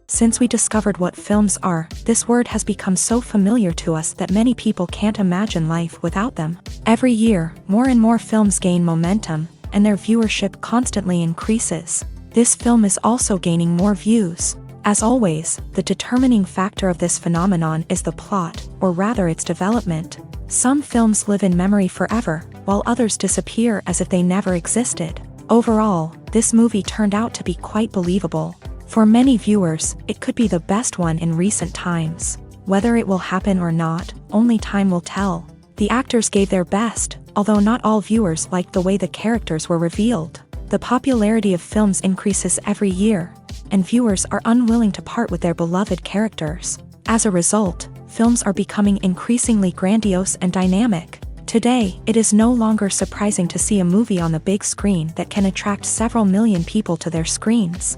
Since we discovered what films are, this word has become so familiar to us that many people can't imagine life without them. Every year, more and more films gain momentum, and their viewership constantly increases. This film is also gaining more views. As always, the determining factor of this phenomenon is the plot, or rather its development. Some films live in memory forever, while others disappear as if they never existed. Overall, this movie turned out to be quite believable. For many viewers, it could be the best one in recent times. Whether it will happen or not, only time will tell. The actors gave their best, although not all viewers liked the way the characters were revealed. The popularity of films increases every year, and viewers are unwilling to part with their beloved characters. As a result, films are becoming increasingly grandiose and dynamic. Today, it is no longer surprising to see a movie on the big screen that can attract several million people to their screens.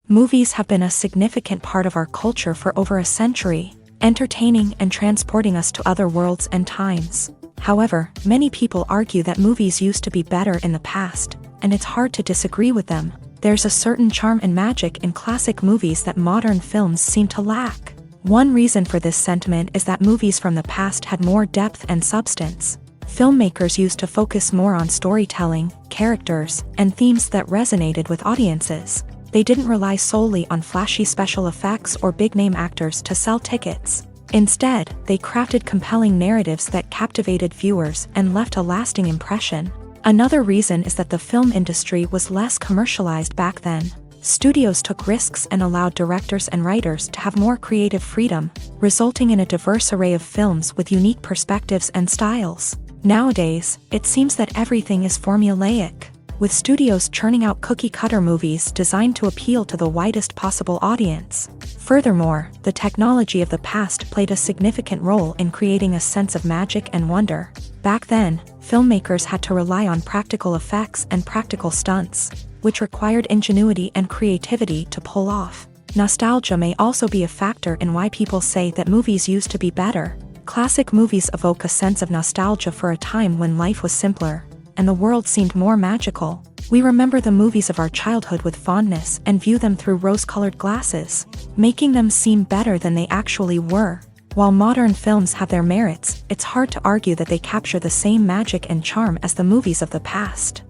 Movies have been a significant part of our culture for over a century, entertaining and transporting us to other worlds and times. However, many people argue that movies used to be better in the past, and it's hard to disagree with them. There's a certain charm and magic in classic movies that modern films seem to lack. One reason for this sentiment is that movies from the past had more depth and substance. Filmmakers used to focus more on storytelling, characters, and themes that resonated with audiences. They didn't rely solely on flashy special effects or big-name actors to sell tickets. Instead, they crafted compelling narratives that captivated viewers and left a lasting impression. Another reason is that the film industry was less commercialized back then. Studios took risks and allowed directors and writers to have more creative freedom, resulting in a diverse array of films with unique perspectives and styles. Nowadays, it seems that everything is formulaic, with studios churning out cookie-cutter movies designed to appeal to the widest possible audience. Furthermore, the technology of the past played a significant role in creating a sense of magic and wonder. Back then, filmmakers had to rely on practical effects and practical stunts, which required ingenuity and creativity to pull off. Nostalgia may also be a factor in why people say that movies used to be better. Classic movies evoke a sense of nostalgia for a time when life was simpler, and the world seemed more magical. We remember the movies of our childhood with fondness and view them through rose-colored glasses, making them seem better than they actually were. While modern films have their merits, it's hard to argue that they capture the same magic and charm as the movies of the past.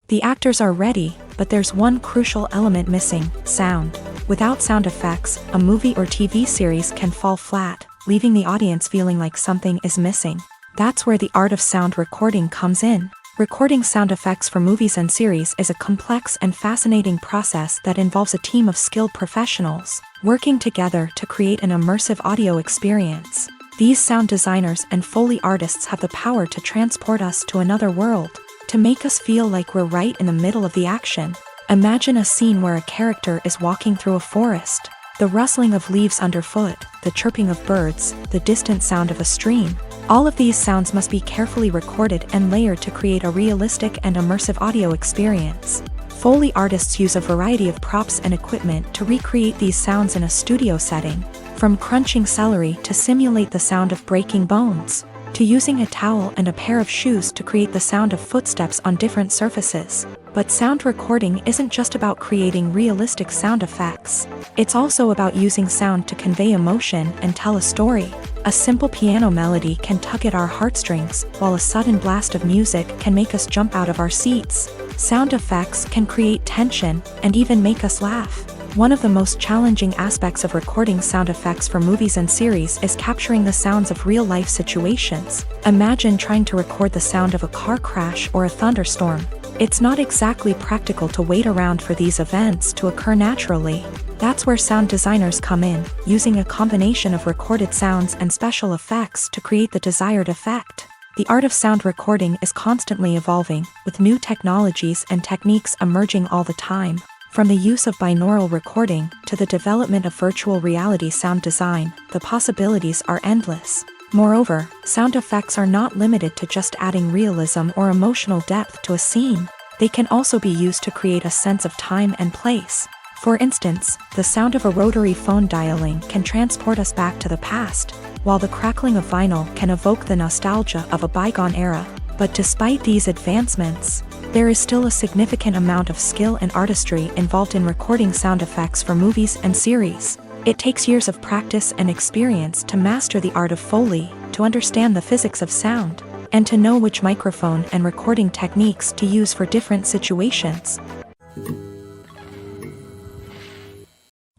The actors are ready, but there's one crucial element missing: sound. Without sound effects, a movie or TV series can fall flat, leaving the audience feeling like something is missing. That's where the art of sound recording comes in. Recording sound effects for movies and series is a complex and fascinating process that involves a team of skilled professionals working together to create an immersive audio experience. These sound designers and Foley artists have the power to transport us to another world, to make us feel like we're right in the middle of the action. Imagine a scene where a character is walking through a forest. The rustling of leaves underfoot, the chirping of birds, the distant sound of a stream. All of these sounds must be carefully recorded and layered to create a realistic and immersive audio experience. Foley artists use a variety of props and equipment to recreate these sounds in a studio setting, from crunching celery to simulate the sound of breaking bones, to using a towel and a pair of shoes to create the sound of footsteps on different surfaces. But sound recording isn't just about creating realistic sound effects. It's also about using sound to convey emotion and tell a story. A simple piano melody can tug at our heartstrings, while a sudden blast of music can make us jump out of our seats. Sound effects can create tension and even make us laugh. One of the most challenging aspects of recording sound effects for movies and series is capturing the sounds of real-life situations. Imagine trying to record the sound of a car crash or a thunderstorm. It's not exactly practical to wait around for these events to occur naturally. That's where sound designers come in, using a combination of recorded sounds and special effects to create the desired effect. The art of sound recording is constantly evolving, with new technologies and techniques emerging all the time. From the use of binaural recording to the development of virtual reality sound design, the possibilities are endless. Moreover, sound effects are not limited to just adding realism or emotional depth to a scene. They can also be used to create a sense of time and place. For instance, the sound of a rotary phone dialing can transport us back to the past, while the crackling of vinyl can evoke the nostalgia of a bygone era. But despite these advancements, there is still a significant amount of skill and artistry involved in recording sound effects for movies and series. It takes years of practice and experience to master the art of Foley, to understand the physics of sound, and to know which microphone and recording techniques to use for different situations.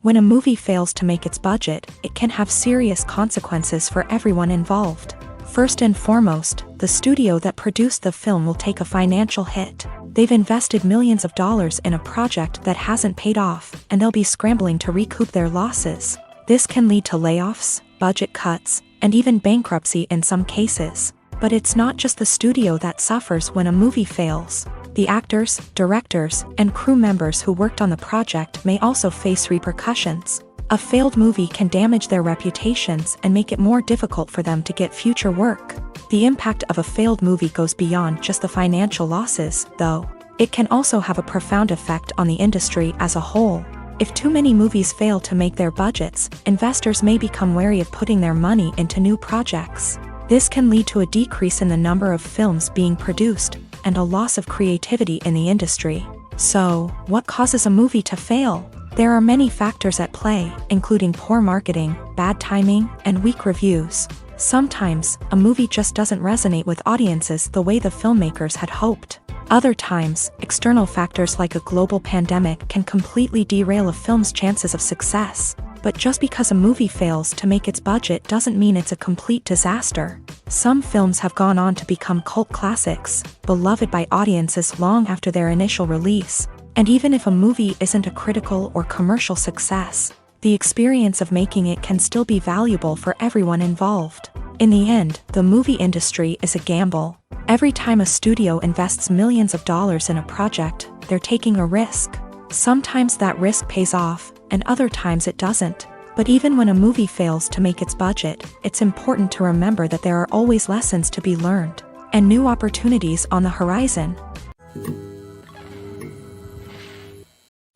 When a movie fails to make its budget, it can have serious consequences for everyone involved. First and foremost, the studio that produced the film will take a financial hit. They've invested millions of dollars in a project that hasn't paid off, and they'll be scrambling to recoup their losses. This can lead to layoffs, budget cuts, and even bankruptcy in some cases. But it's not just the studio that suffers when a movie fails. The actors, directors, and crew members who worked on the project may also face repercussions. A failed movie can damage their reputations and make it more difficult for them to get future work. The impact of a failed movie goes beyond just the financial losses, though. It can also have a profound effect on the industry as a whole. If too many movies fail to make their budgets, investors may become wary of putting their money into new projects. This can lead to a decrease in the number of films being produced, and a loss of creativity in the industry. So, what causes a movie to fail? There are many factors at play, including poor marketing, bad timing, and weak reviews. Sometimes, a movie just doesn't resonate with audiences the way the filmmakers had hoped. Other times, external factors like a global pandemic can completely derail a film's chances of success. But just because a movie fails to make its budget doesn't mean it's a complete disaster. Some films have gone on to become cult classics, beloved by audiences long after their initial release. And even if a movie isn't a critical or commercial success, the experience of making it can still be valuable for everyone involved. In the end, the movie industry is a gamble. Every time a studio invests millions of dollars in a project, they're taking a risk. Sometimes that risk pays off, and other times it doesn't. But even when a movie fails to make its budget, it's important to remember that there are always lessons to be learned, and new opportunities on the horizon.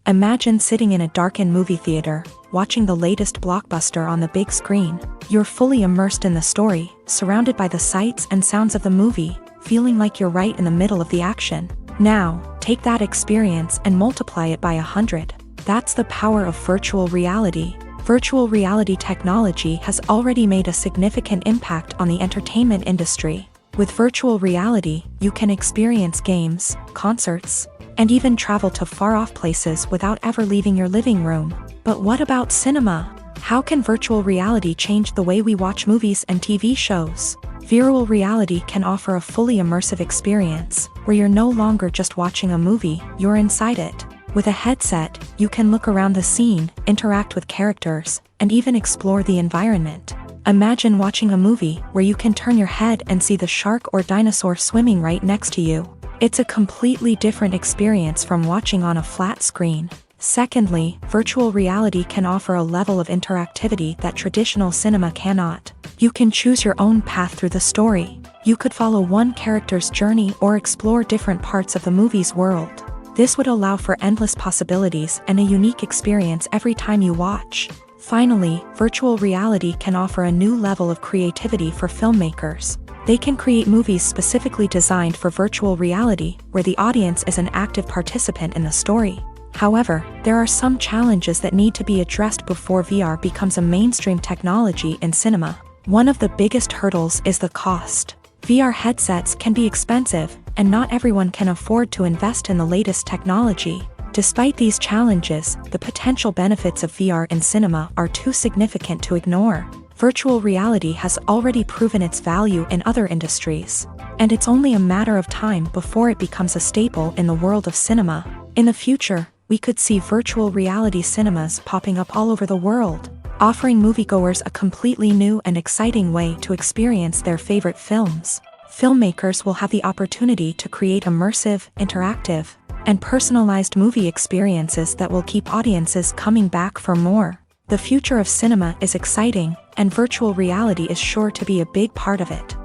Imagine sitting in a darkened movie theater, watching the latest blockbuster on the big screen. You're fully immersed in the story, surrounded by the sights and sounds of the movie, feeling like you're right in the middle of the action. Now, take that experience and multiply it by 100. That's the power of virtual reality. Virtual reality technology has already made a significant impact on the entertainment industry. With virtual reality, you can experience games, concerts, and even travel to far-off places without ever leaving your living room. But what about cinema? How can virtual reality change the way we watch movies and TV shows? Virtual reality can offer a fully immersive experience, where you're no longer just watching a movie, you're inside it. With a headset, you can look around the scene, interact with characters, and even explore the environment. Imagine watching a movie where you can turn your head and see the shark or dinosaur swimming right next to you. It's a completely different experience from watching on a flat screen. Secondly, virtual reality can offer a level of interactivity that traditional cinema cannot. You can choose your own path through the story. You could follow one character's journey or explore different parts of the movie's world. This would allow for endless possibilities and a unique experience every time you watch. Finally, virtual reality can offer a new level of creativity for filmmakers. They can create movies specifically designed for virtual reality, where the audience is an active participant in the story. However, there are some challenges that need to be addressed before VR becomes a mainstream technology in cinema. One of the biggest hurdles is the cost. VR headsets can be expensive, and not everyone can afford to invest in the latest technology. Despite these challenges, the potential benefits of VR in cinema are too significant to ignore. Virtual reality has already proven its value in other industries, and it's only a matter of time before it becomes a staple in the world of cinema. In the future, we could see virtual reality cinemas popping up all over the world, offering moviegoers a completely new and exciting way to experience their favorite films. Filmmakers will have the opportunity to create immersive, interactive, and personalized movie experiences that will keep audiences coming back for more. The future of cinema is exciting, and virtual reality is sure to be a big part of it.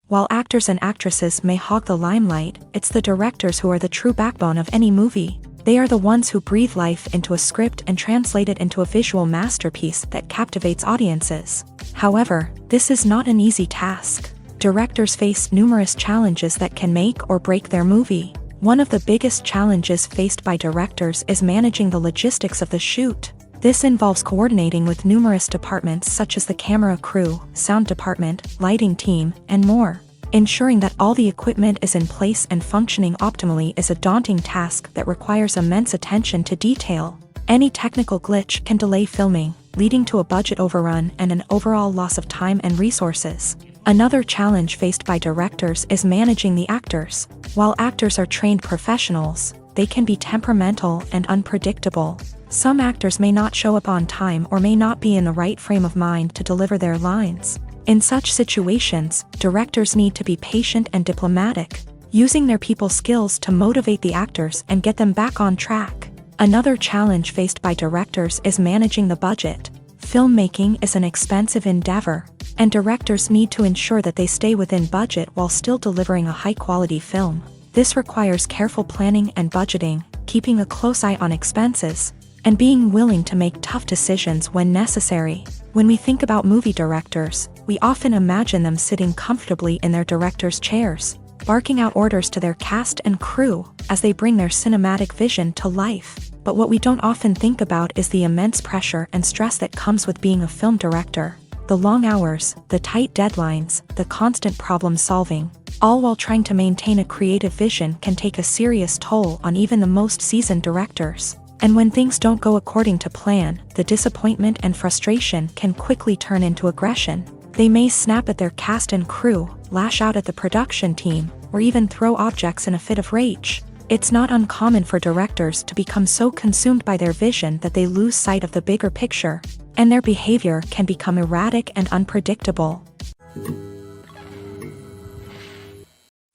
While actors and actresses may hog the limelight, it's the directors who are the true backbone of any movie. They are the ones who breathe life into a script and translate it into a visual masterpiece that captivates audiences. However, this is not an easy task. Directors face numerous challenges that can make or break their movie. One of the biggest challenges faced by directors is managing the logistics of the shoot. This involves coordinating with numerous departments such as the camera crew, sound department, lighting team, and more. Ensuring that all the equipment is in place and functioning optimally is a daunting task that requires immense attention to detail. Any technical glitch can delay filming, leading to a budget overrun and an overall loss of time and resources. Another challenge faced by directors is managing the actors. While actors are trained professionals, they can be temperamental and unpredictable. Some actors may not show up on time or may not be in the right frame of mind to deliver their lines. In such situations, directors need to be patient and diplomatic, using their people skills to motivate the actors and get them back on track. Another challenge faced by directors is managing the budget. Filmmaking is an expensive endeavor, and directors need to ensure that they stay within budget while still delivering a high-quality film. This requires careful planning and budgeting, keeping a close eye on expenses, and being willing to make tough decisions when necessary. When we think about movie directors, we often imagine them sitting comfortably in their director's chairs, barking out orders to their cast and crew as they bring their cinematic vision to life. But what we don't often think about is the immense pressure and stress that comes with being a film director. The long hours, the tight deadlines, the constant problem solving, all while trying to maintain a creative vision can take a serious toll on even the most seasoned directors. And when things don't go according to plan, the disappointment and frustration can quickly turn into aggression. They may snap at their cast and crew, lash out at the production team, or even throw objects in a fit of rage. It's not uncommon for directors to become so consumed by their vision that they lose sight of the bigger picture, and their behavior can become erratic and unpredictable.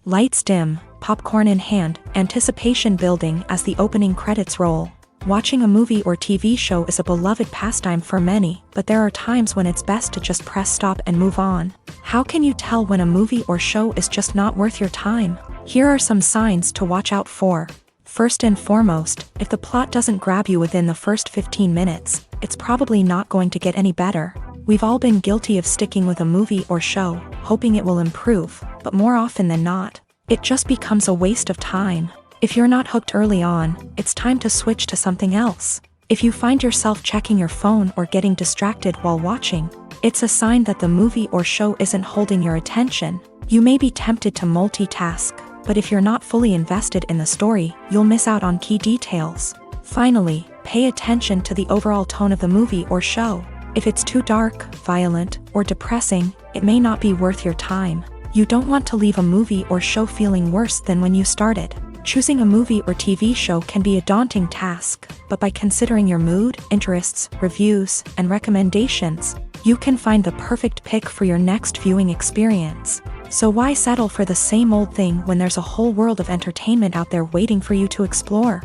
Lights dim, popcorn in hand, anticipation building as the opening credits roll. Watching a movie or TV show is a beloved pastime for many, but there are times when it's best to just press stop and move on. How can you tell when a movie or show is just not worth your time? Here are some signs to watch out for. First and foremost, if the plot doesn't grab you within the first 15 minutes, it's probably not going to get any better. We've all been guilty of sticking with a movie or show, hoping it will improve, but more often than not, it just becomes a waste of time. If you're not hooked early on, it's time to switch to something else. If you find yourself checking your phone or getting distracted while watching, it's a sign that the movie or show isn't holding your attention. You may be tempted to multitask, but if you're not fully invested in the story, you'll miss out on key details. Finally, pay attention to the overall tone of the movie or show. If it's too dark, violent, or depressing, it may not be worth your time. You don't want to leave a movie or show feeling worse than when you started. Choosing a movie or TV show can be a daunting task, but by considering your mood, interests, reviews, and recommendations, you can find the perfect pick for your next viewing experience. So why settle for the same old thing when there's a whole world of entertainment out there waiting for you to explore?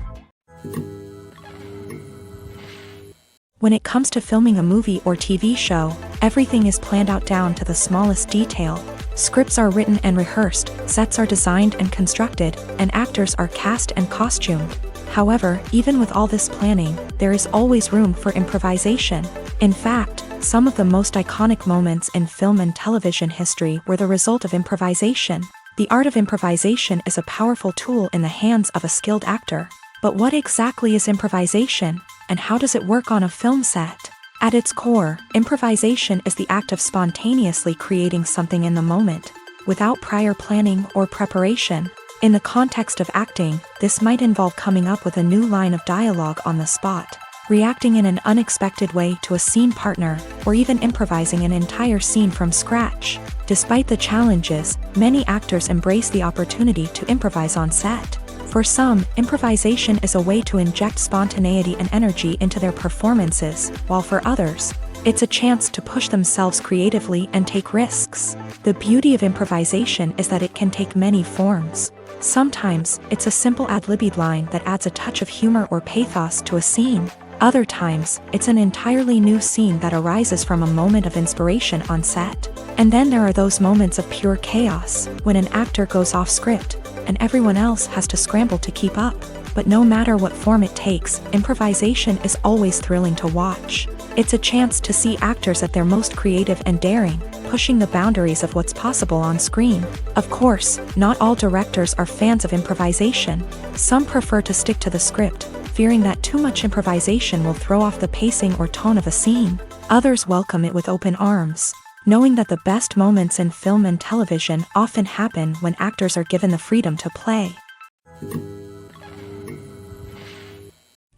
When it comes to filming a movie or TV show, everything is planned out down to the smallest detail. Scripts are written and rehearsed, sets are designed and constructed, and actors are cast and costumed. However, even with all this planning, there is always room for improvisation. In fact, some of the most iconic moments in film and television history were the result of improvisation. The art of improvisation is a powerful tool in the hands of a skilled actor. But what exactly is improvisation, and how does it work on a film set? At its core, improvisation is the act of spontaneously creating something in the moment, without prior planning or preparation. In the context of acting, this might involve coming up with a new line of dialogue on the spot, reacting in an unexpected way to a scene partner, or even improvising an entire scene from scratch. Despite the challenges, many actors embrace the opportunity to improvise on set. For some, improvisation is a way to inject spontaneity and energy into their performances, while for others, it's a chance to push themselves creatively and take risks. The beauty of improvisation is that it can take many forms. Sometimes, it's a simple ad-libbed line that adds a touch of humor or pathos to a scene. Other times, it's an entirely new scene that arises from a moment of inspiration on set. And then there are those moments of pure chaos, when an actor goes off script, and everyone else has to scramble to keep up. But no matter what form it takes, improvisation is always thrilling to watch. It's a chance to see actors at their most creative and daring, pushing the boundaries of what's possible on screen. Of course, not all directors are fans of improvisation. Some prefer to stick to the script, fearing that too much improvisation will throw off the pacing or tone of a scene. Others welcome it with open arms, knowing that the best moments in film and television often happen when actors are given the freedom to play.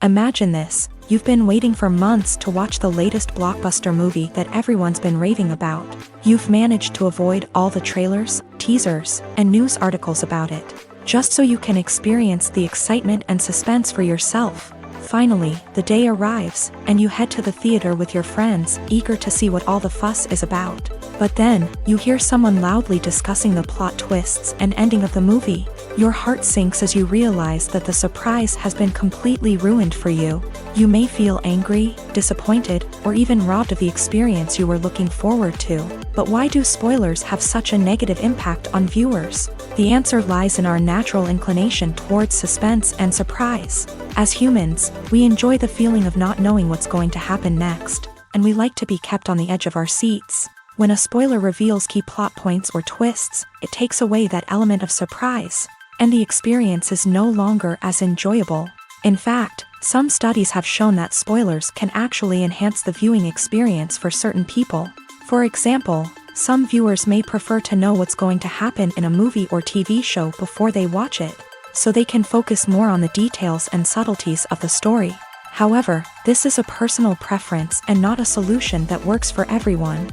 Imagine this. You've been waiting for months to watch the latest blockbuster movie that everyone's been raving about. You've managed to avoid all the trailers, teasers, and news articles about it, just so you can experience the excitement and suspense for yourself. Finally, the day arrives, and you head to the theater with your friends, eager to see what all the fuss is about. But then, you hear someone loudly discussing the plot twists and ending of the movie. Your heart sinks as you realize that the surprise has been completely ruined for you. You may feel angry, disappointed, or even robbed of the experience you were looking forward to. But why do spoilers have such a negative impact on viewers? The answer lies in our natural inclination towards suspense and surprise. As humans, we enjoy the feeling of not knowing what's going to happen next, and we like to be kept on the edge of our seats. When a spoiler reveals key plot points or twists, it takes away that element of surprise, and the experience is no longer as enjoyable. In fact, some studies have shown that spoilers can actually enhance the viewing experience for certain people. For example, some viewers may prefer to know what's going to happen in a movie or TV show before they watch it, so they can focus more on the details and subtleties of the story. However, this is a personal preference and not a solution that works for everyone.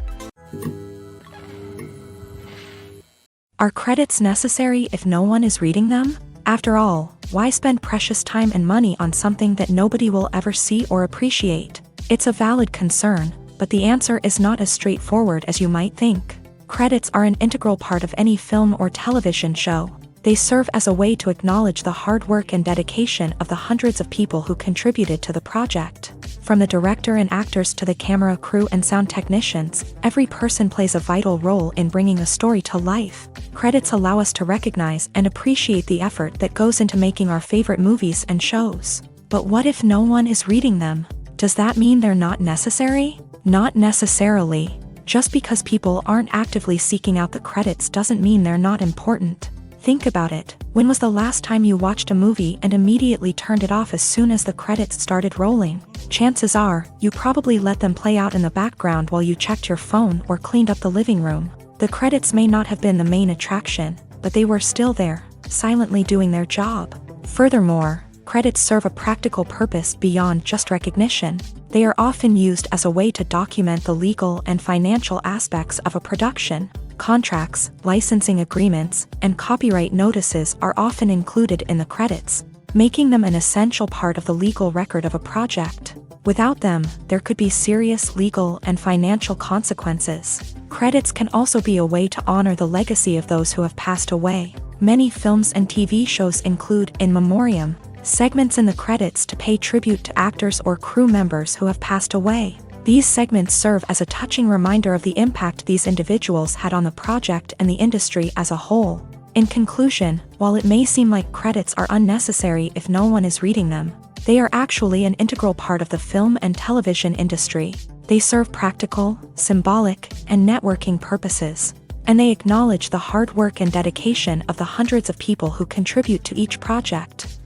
Are credits necessary if no one is reading them? After all, why spend precious time and money on something that nobody will ever see or appreciate? It's a valid concern, but the answer is not as straightforward as you might think. Credits are an integral part of any film or television show. They serve as a way to acknowledge the hard work and dedication of the hundreds of people who contributed to the project. From the director and actors to the camera crew and sound technicians, every person plays a vital role in bringing a story to life. Credits allow us to recognize and appreciate the effort that goes into making our favorite movies and shows. But what if no one is reading them? Does that mean they're not necessary? Not necessarily. Just because people aren't actively seeking out the credits doesn't mean they're not important. Think about it. When was the last time you watched a movie and immediately turned it off as soon as the credits started rolling? Chances are, you probably let them play out in the background while you checked your phone or cleaned up the living room. The credits may not have been the main attraction, but they were still there, silently doing their job. Furthermore, credits serve a practical purpose beyond just recognition. They are often used as a way to document the legal and financial aspects of a production. Contracts, licensing agreements, and copyright notices are often included in the credits, making them an essential part of the legal record of a project. Without them, there could be serious legal and financial consequences. Credits can also be a way to honor the legacy of those who have passed away. Many films and TV shows include in memoriam segments in the credits to pay tribute to actors or crew members who have passed away. These segments serve as a touching reminder of the impact these individuals had on the project and the industry as a whole. In conclusion, while it may seem like credits are unnecessary if no one is reading them, they are actually an integral part of the film and television industry. They serve practical, symbolic, and networking purposes, and they acknowledge the hard work and dedication of the hundreds of people who contribute to each project.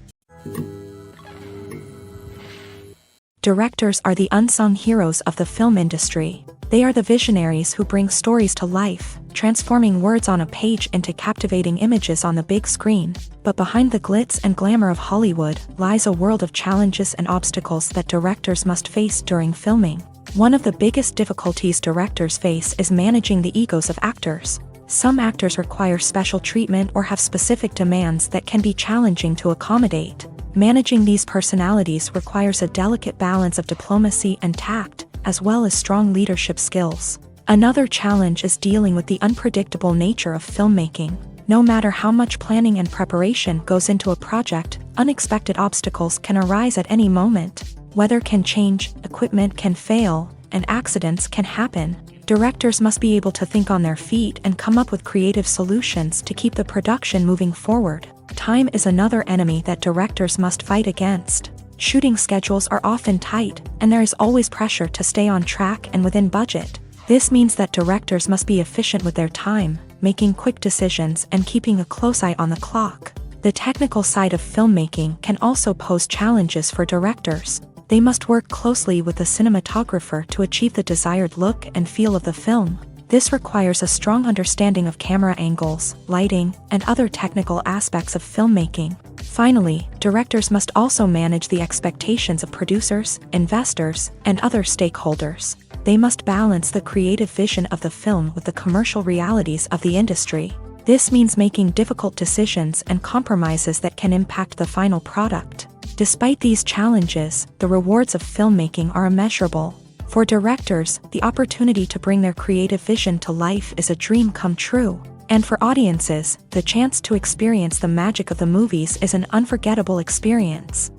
Directors are the unsung heroes of the film industry. They are the visionaries who bring stories to life, transforming words on a page into captivating images on the big screen. But behind the glitz and glamour of Hollywood lies a world of challenges and obstacles that directors must face during filming. One of the biggest difficulties directors face is managing the egos of actors. Some actors require special treatment or have specific demands that can be challenging to accommodate. Managing these personalities requires a delicate balance of diplomacy and tact, as well as strong leadership skills. Another challenge is dealing with the unpredictable nature of filmmaking. No matter how much planning and preparation goes into a project, unexpected obstacles can arise at any moment. Weather can change, equipment can fail, and accidents can happen. Directors must be able to think on their feet and come up with creative solutions to keep the production moving forward. Time is another enemy that directors must fight against. Shooting schedules are often tight, and there is always pressure to stay on track and within budget. This means that directors must be efficient with their time, making quick decisions and keeping a close eye on the clock. The technical side of filmmaking can also pose challenges for directors. They must work closely with the cinematographer to achieve the desired look and feel of the film. This requires a strong understanding of camera angles, lighting, and other technical aspects of filmmaking. Finally, directors must also manage the expectations of producers, investors, and other stakeholders. They must balance the creative vision of the film with the commercial realities of the industry. This means making difficult decisions and compromises that can impact the final product. Despite these challenges, the rewards of filmmaking are immeasurable. For directors, the opportunity to bring their creative vision to life is a dream come true. And for audiences, the chance to experience the magic of the movies is an unforgettable experience.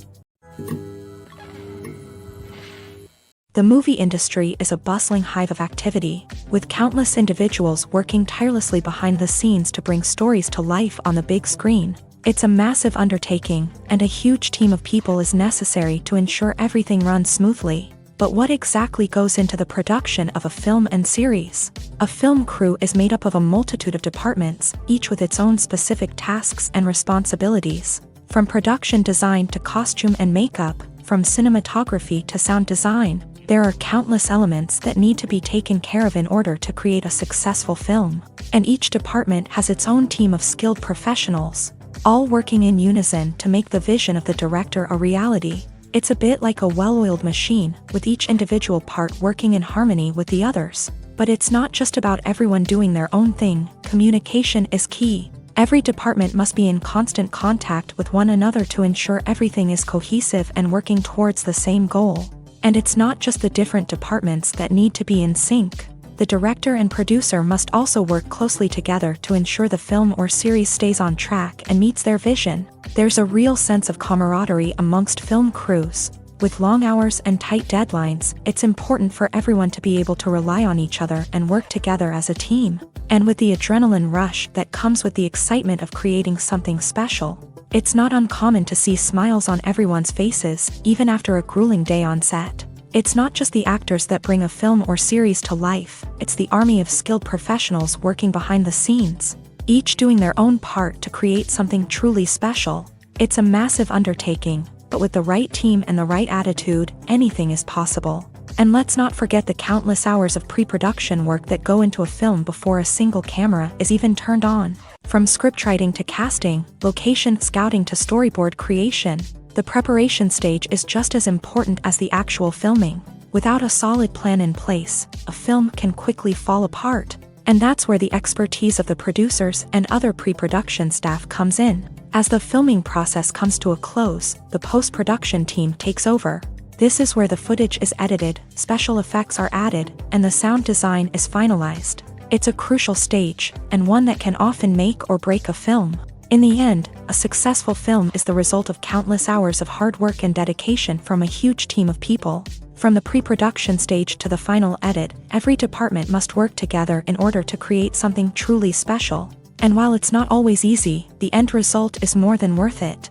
The movie industry is a bustling hive of activity, with countless individuals working tirelessly behind the scenes to bring stories to life on the big screen. It's a massive undertaking, and a huge team of people is necessary to ensure everything runs smoothly. But what exactly goes into the production of a film and series? A film crew is made up of a multitude of departments, each with its own specific tasks and responsibilities. From production design to costume and makeup, from cinematography to sound design, there are countless elements that need to be taken care of in order to create a successful film. And each department has its own team of skilled professionals, all working in unison to make the vision of the director a reality. It's a bit like a well-oiled machine, with each individual part working in harmony with the others. But it's not just about everyone doing their own thing. Communication is key. Every department must be in constant contact with one another to ensure everything is cohesive and working towards the same goal. And it's not just the different departments that need to be in sync. The director and producer must also work closely together to ensure the film or series stays on track and meets their vision. There's a real sense of camaraderie amongst film crews. With long hours and tight deadlines, it's important for everyone to be able to rely on each other and work together as a team. And with the adrenaline rush that comes with the excitement of creating something special, it's not uncommon to see smiles on everyone's faces, even after a grueling day on set. It's not just the actors that bring a film or series to life, it's the army of skilled professionals working behind the scenes, each doing their own part to create something truly special. It's a massive undertaking, but with the right team and the right attitude, anything is possible. And let's not forget the countless hours of pre-production work that go into a film before a single camera is even turned on. From scriptwriting to casting, location scouting to storyboard creation, the preparation stage is just as important as the actual filming. Without a solid plan in place, a film can quickly fall apart. And that's where the expertise of the producers and other pre-production staff comes in. As the filming process comes to a close, the post-production team takes over. This is where the footage is edited, special effects are added, and the sound design is finalized. It's a crucial stage, and one that can often make or break a film. In the end, a successful film is the result of countless hours of hard work and dedication from a huge team of people. From the pre-production stage to the final edit, every department must work together in order to create something truly special. And while it's not always easy, the end result is more than worth it.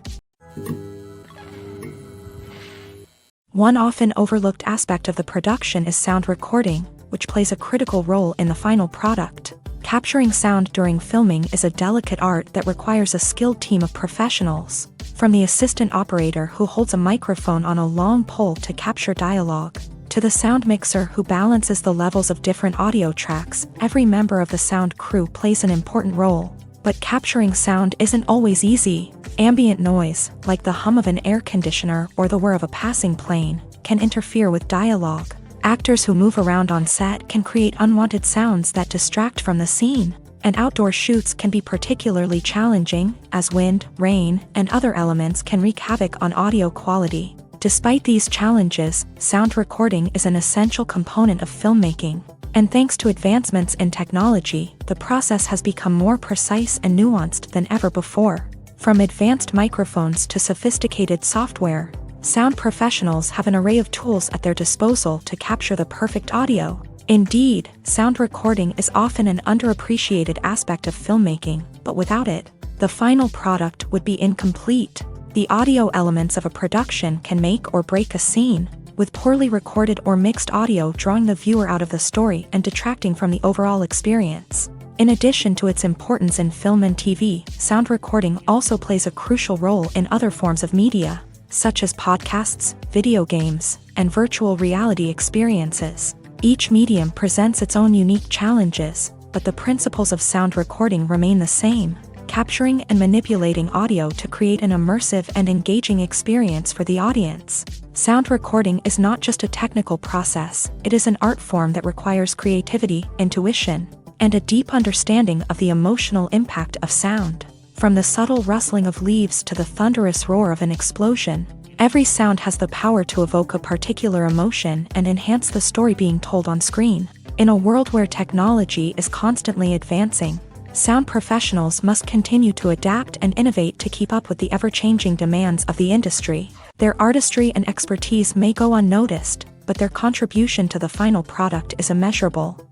One often overlooked aspect of the production is sound recording, which plays a critical role in the final product. Capturing sound during filming is a delicate art that requires a skilled team of professionals. From the assistant operator who holds a microphone on a long pole to capture dialogue, to the sound mixer who balances the levels of different audio tracks, every member of the sound crew plays an important role. But capturing sound isn't always easy. Ambient noise, like the hum of an air conditioner or the whir of a passing plane, can interfere with dialogue. Actors who move around on set can create unwanted sounds that distract from the scene. And outdoor shoots can be particularly challenging, as wind, rain, and other elements can wreak havoc on audio quality. Despite these challenges, sound recording is an essential component of filmmaking. And thanks to advancements in technology, the process has become more precise and nuanced than ever before. From advanced microphones to sophisticated software, sound professionals have an array of tools at their disposal to capture the perfect audio. Indeed, sound recording is often an underappreciated aspect of filmmaking, but without it, the final product would be incomplete. The audio elements of a production can make or break a scene, with poorly recorded or mixed audio drawing the viewer out of the story and detracting from the overall experience. In addition to its importance in film and TV, sound recording also plays a crucial role in other forms of media, such as podcasts, video games, and virtual reality experiences. Each medium presents its own unique challenges, but the principles of sound recording remain the same, capturing and manipulating audio to create an immersive and engaging experience for the audience. Sound recording is not just a technical process, it is an art form that requires creativity, intuition, and a deep understanding of the emotional impact of sound. From the subtle rustling of leaves to the thunderous roar of an explosion, every sound has the power to evoke a particular emotion and enhance the story being told on screen. In a world where technology is constantly advancing, sound professionals must continue to adapt and innovate to keep up with the ever-changing demands of the industry. Their artistry and expertise may go unnoticed, but their contribution to the final product is immeasurable.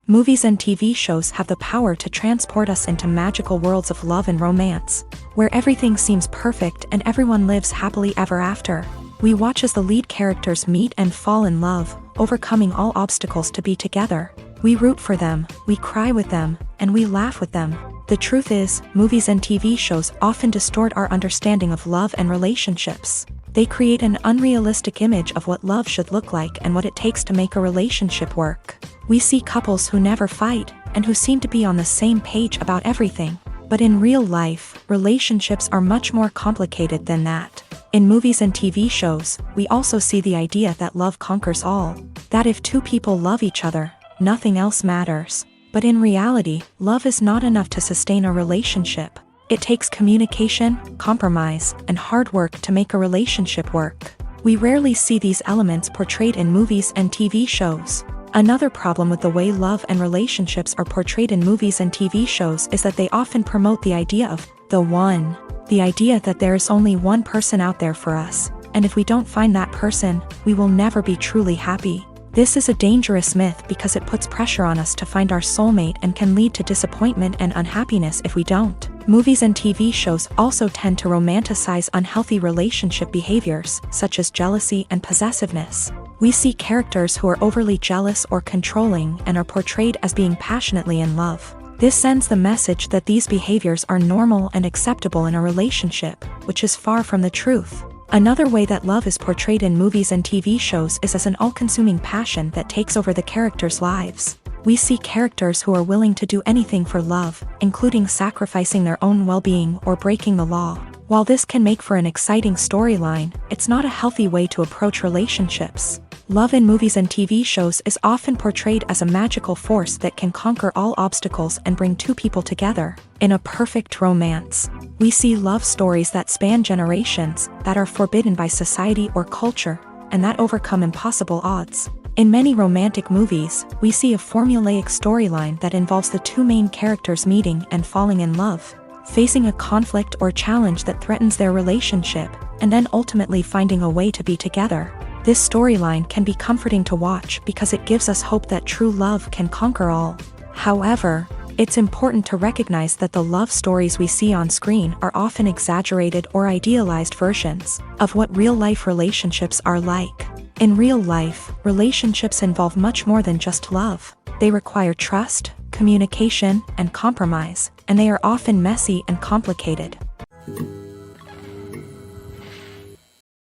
Movies and TV shows have the power to transport us into magical worlds of love and romance, where everything seems perfect and everyone lives happily ever after. We watch as the lead characters meet and fall in love, overcoming all obstacles to be together. We root for them, we cry with them, and we laugh with them. The truth is, movies and TV shows often distort our understanding of love and relationships. They create an unrealistic image of what love should look like and what it takes to make a relationship work. We see couples who never fight, and who seem to be on the same page about everything. But in real life, relationships are much more complicated than that. In movies and TV shows, we also see the idea that love conquers all. That if two people love each other, nothing else matters. But in reality, love is not enough to sustain a relationship. It takes communication, compromise, and hard work to make a relationship work. We rarely see these elements portrayed in movies and TV shows. Another problem with the way love and relationships are portrayed in movies and TV shows is that they often promote the idea of the one. The idea that there is only one person out there for us, and if we don't find that person, we will never be truly happy. This is a dangerous myth because it puts pressure on us to find our soulmate and can lead to disappointment and unhappiness if we don't. Movies and TV shows also tend to romanticize unhealthy relationship behaviors, such as jealousy and possessiveness. We see characters who are overly jealous or controlling and are portrayed as being passionately in love. This sends the message that these behaviors are normal and acceptable in a relationship, which is far from the truth. Another way that love is portrayed in movies and TV shows is as an all-consuming passion that takes over the characters' lives. We see characters who are willing to do anything for love, including sacrificing their own well-being or breaking the law. While this can make for an exciting storyline, it's not a healthy way to approach relationships. Love in movies and TV shows is often portrayed as a magical force that can conquer all obstacles and bring two people together. In a perfect romance, we see love stories that span generations, that are forbidden by society or culture, and that overcome impossible odds. In many romantic movies, we see a formulaic storyline that involves the two main characters meeting and falling in love, facing a conflict or challenge that threatens their relationship, and then ultimately finding a way to be together. This storyline can be comforting to watch because it gives us hope that true love can conquer all. However, it's important to recognize that the love stories we see on screen are often exaggerated or idealized versions of what real-life relationships are like. In real life, relationships involve much more than just love. They require trust, communication, and compromise, and they are often messy and complicated.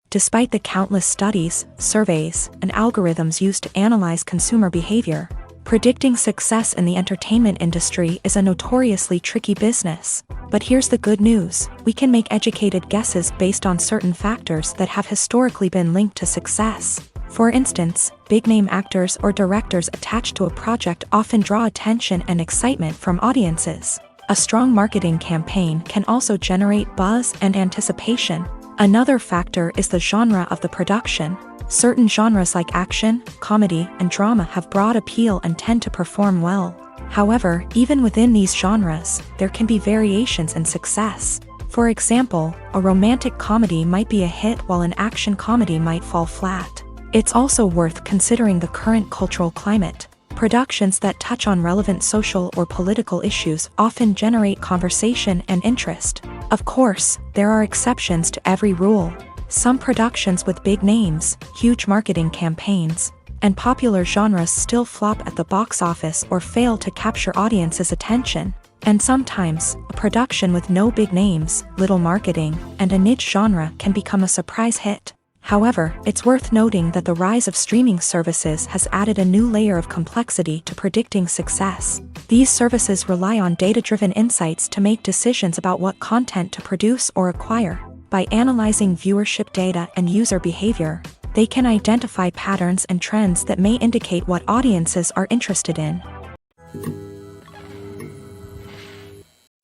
Despite the countless studies, surveys, and algorithms used to analyze consumer behavior, predicting success in the entertainment industry is a notoriously tricky business. But here's the good news: we can make educated guesses based on certain factors that have historically been linked to success. For instance, big-name actors or directors attached to a project often draw attention and excitement from audiences. A strong marketing campaign can also generate buzz and anticipation. Another factor is the genre of the production. Certain genres like action, comedy, and drama have broad appeal and tend to perform well. However, even within these genres, there can be variations in success. For example, a romantic comedy might be a hit while an action comedy might fall flat. It's also worth considering the current cultural climate. Productions that touch on relevant social or political issues often generate conversation and interest. Of course, there are exceptions to every rule. Some productions with big names, huge marketing campaigns, and popular genres still flop at the box office or fail to capture audiences' attention. And sometimes, a production with no big names, little marketing, and a niche genre can become a surprise hit. However, it's worth noting that the rise of streaming services has added a new layer of complexity to predicting success. These services rely on data-driven insights to make decisions about what content to produce or acquire. By analyzing viewership data and user behavior, they can identify patterns and trends that may indicate what audiences are interested in.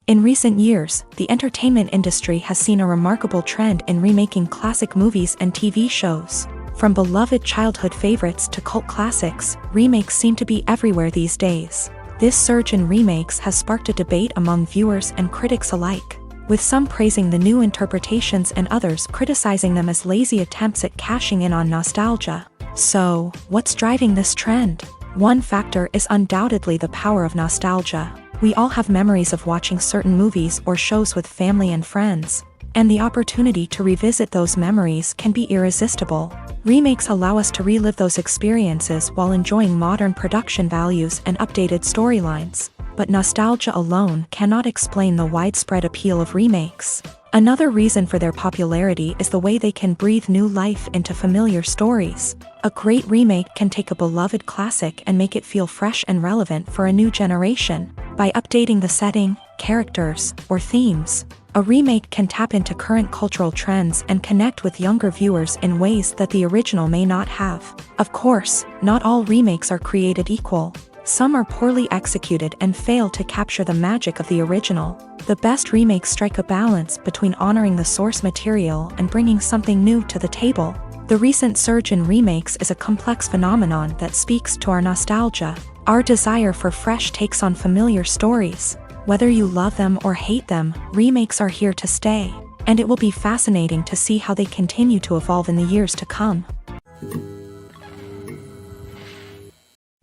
In recent years, the entertainment industry has seen a remarkable trend in remaking classic movies and TV shows. From beloved childhood favorites to cult classics, remakes seem to be everywhere these days. This surge in remakes has sparked a debate among viewers and critics alike, with some praising the new interpretations and others criticizing them as lazy attempts at cashing in on nostalgia. So, what's driving this trend? One factor is undoubtedly the power of nostalgia. We all have memories of watching certain movies or shows with family and friends, and the opportunity to revisit those memories can be irresistible. Remakes allow us to relive those experiences while enjoying modern production values and updated storylines. But nostalgia alone cannot explain the widespread appeal of remakes. Another reason for their popularity is the way they can breathe new life into familiar stories. A great remake can take a beloved classic and make it feel fresh and relevant for a new generation. By updating the setting, characters, or themes, a remake can tap into current cultural trends and connect with younger viewers in ways that the original may not have. Of course, not all remakes are created equal. Some are poorly executed and fail to capture the magic of the original. The best remakes strike a balance between honoring the source material and bringing something new to the table. The recent surge in remakes is a complex phenomenon that speaks to our nostalgia, our desire for fresh takes on familiar stories. Whether you love them or hate them, remakes are here to stay, and it will be fascinating to see how they continue to evolve in the years to come.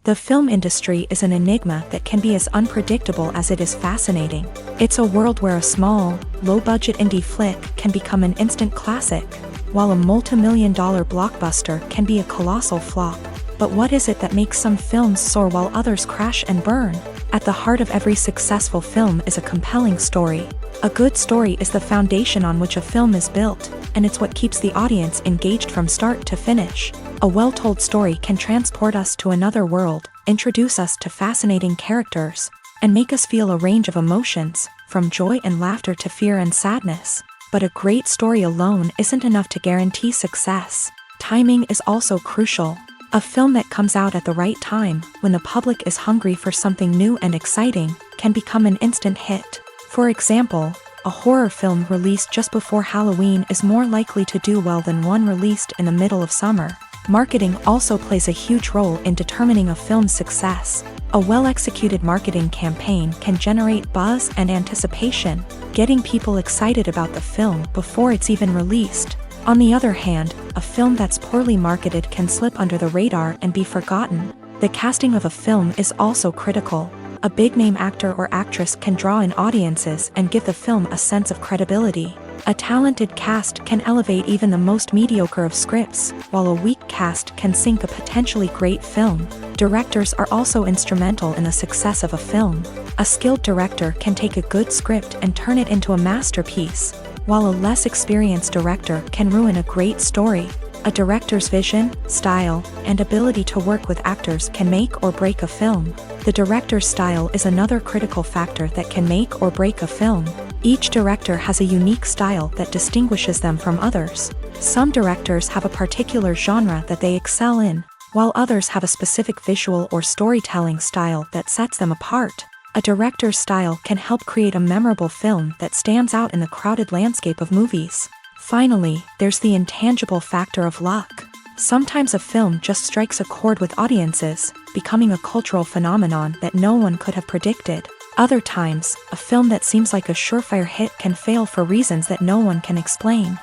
The film industry is an enigma that can be as unpredictable as it is fascinating. It's a world where a small, low-budget indie flick can become an instant classic, while a multi-million-dollar blockbuster can be a colossal flop. But what is it that makes some films soar while others crash and burn? At the heart of every successful film is a compelling story. A good story is the foundation on which a film is built, and it's what keeps the audience engaged from start to finish. A well-told story can transport us to another world, introduce us to fascinating characters, and make us feel a range of emotions, from joy and laughter to fear and sadness. But a great story alone isn't enough to guarantee success. Timing is also crucial. A film that comes out at the right time, when the public is hungry for something new and exciting, can become an instant hit. For example, a horror film released just before Halloween is more likely to do well than one released in the middle of summer. Marketing also plays a huge role in determining a film's success. A well-executed marketing campaign can generate buzz and anticipation, getting people excited about the film before it's even released. On the other hand, a film that's poorly marketed can slip under the radar and be forgotten. The casting of a film is also critical. A big-name actor or actress can draw in audiences and give the film a sense of credibility. A talented cast can elevate even the most mediocre of scripts, while a weak cast can sink a potentially great film. Directors are also instrumental in the success of a film. A skilled director can take a good script and turn it into a masterpiece, while a less experienced director can ruin a great story. A director's vision, style, and ability to work with actors can make or break a film. The director's style is another critical factor that can make or break a film. Each director has a unique style that distinguishes them from others. Some directors have a particular genre that they excel in, while others have a specific visual or storytelling style that sets them apart. A director's style can help create a memorable film that stands out in the crowded landscape of movies. Finally, there's the intangible factor of luck. Sometimes a film just strikes a chord with audiences, becoming a cultural phenomenon that no one could have predicted. Other times, a film that seems like a surefire hit can fail for reasons that no one can explain.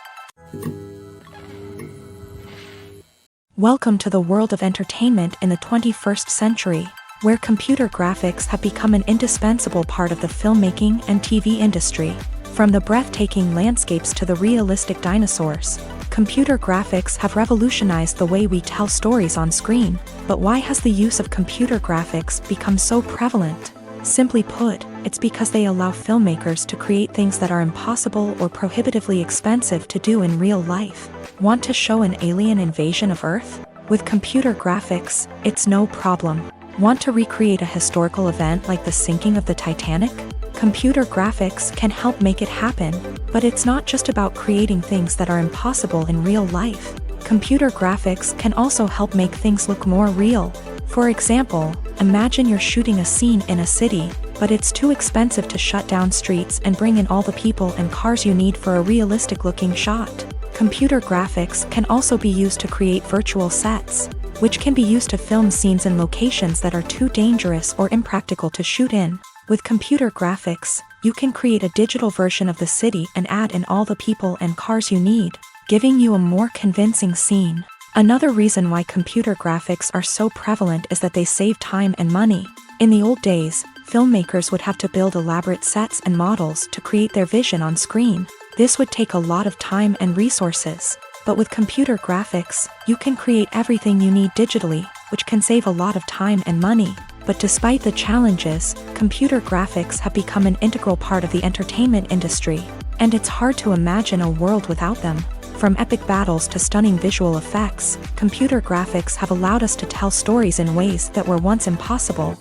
Welcome to the world of entertainment in the 21st century. where computer graphics have become an indispensable part of the filmmaking and TV industry. From the breathtaking landscapes to the realistic dinosaurs, computer graphics have revolutionized the way we tell stories on screen. But why has the use of computer graphics become so prevalent? Simply put, it's because they allow filmmakers to create things that are impossible or prohibitively expensive to do in real life. Want to show an alien invasion of Earth? With computer graphics, it's no problem. Want to recreate a historical event like the sinking of the Titanic? Computer graphics can help make it happen, but it's not just about creating things that are impossible in real life. Computer graphics can also help make things look more real. For example, imagine you're shooting a scene in a city, but it's too expensive to shut down streets and bring in all the people and cars you need for a realistic-looking shot. Computer graphics can also be used to create virtual sets, which can be used to film scenes in locations that are too dangerous or impractical to shoot in. With computer graphics, you can create a digital version of the city and add in all the people and cars you need, giving you a more convincing scene. Another reason why computer graphics are so prevalent is that they save time and money. In the old days, filmmakers would have to build elaborate sets and models to create their vision on screen. This would take a lot of time and resources. But with computer graphics, you can create everything you need digitally, which can save a lot of time and money. But despite the challenges, computer graphics have become an integral part of the entertainment industry, and it's hard to imagine a world without them. From epic battles to stunning visual effects, computer graphics have allowed us to tell stories in ways that were once impossible.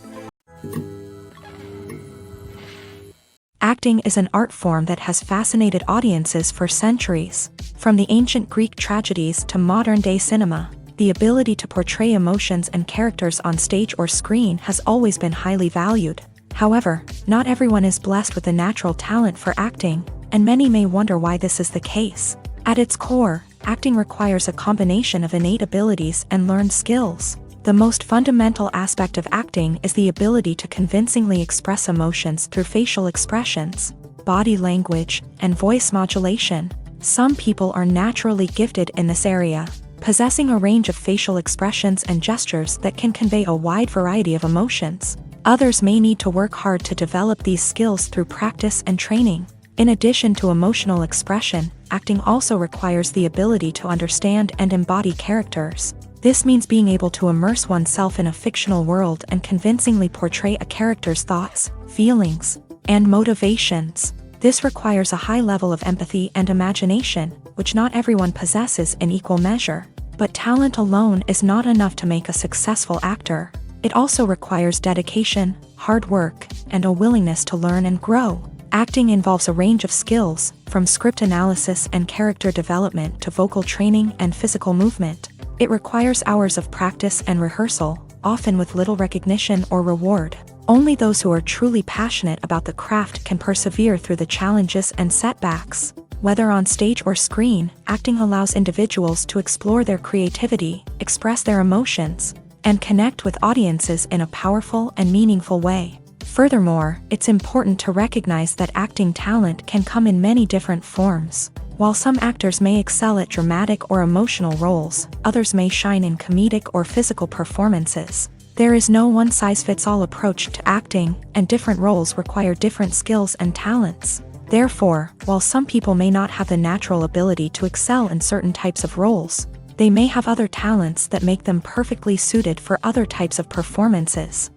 Acting is an art form that has fascinated audiences for centuries. From the ancient Greek tragedies to modern-day cinema, the ability to portray emotions and characters on stage or screen has always been highly valued. However, not everyone is blessed with a natural talent for acting, and many may wonder why this is the case. At its core, acting requires a combination of innate abilities and learned skills. The most fundamental aspect of acting is the ability to convincingly express emotions through facial expressions, body language, and voice modulation. Some people are naturally gifted in this area, possessing a range of facial expressions and gestures that can convey a wide variety of emotions. Others may need to work hard to develop these skills through practice and training. In addition to emotional expression, acting also requires the ability to understand and embody characters. This means being able to immerse oneself in a fictional world and convincingly portray a character's thoughts, feelings, and motivations. This requires a high level of empathy and imagination, which not everyone possesses in equal measure. But talent alone is not enough to make a successful actor. It also requires dedication, hard work, and a willingness to learn and grow. Acting involves a range of skills, from script analysis and character development to vocal training and physical movement. It requires hours of practice and rehearsal, often with little recognition or reward. Only those who are truly passionate about the craft can persevere through the challenges and setbacks. Whether on stage or screen, acting allows individuals to explore their creativity, express their emotions, and connect with audiences in a powerful and meaningful way. Furthermore, it's important to recognize that acting talent can come in many different forms. While some actors may excel at dramatic or emotional roles, others may shine in comedic or physical performances. There is no one-size-fits-all approach to acting, and different roles require different skills and talents. Therefore, while some people may not have the natural ability to excel in certain types of roles, they may have other talents that make them perfectly suited for other types of performances.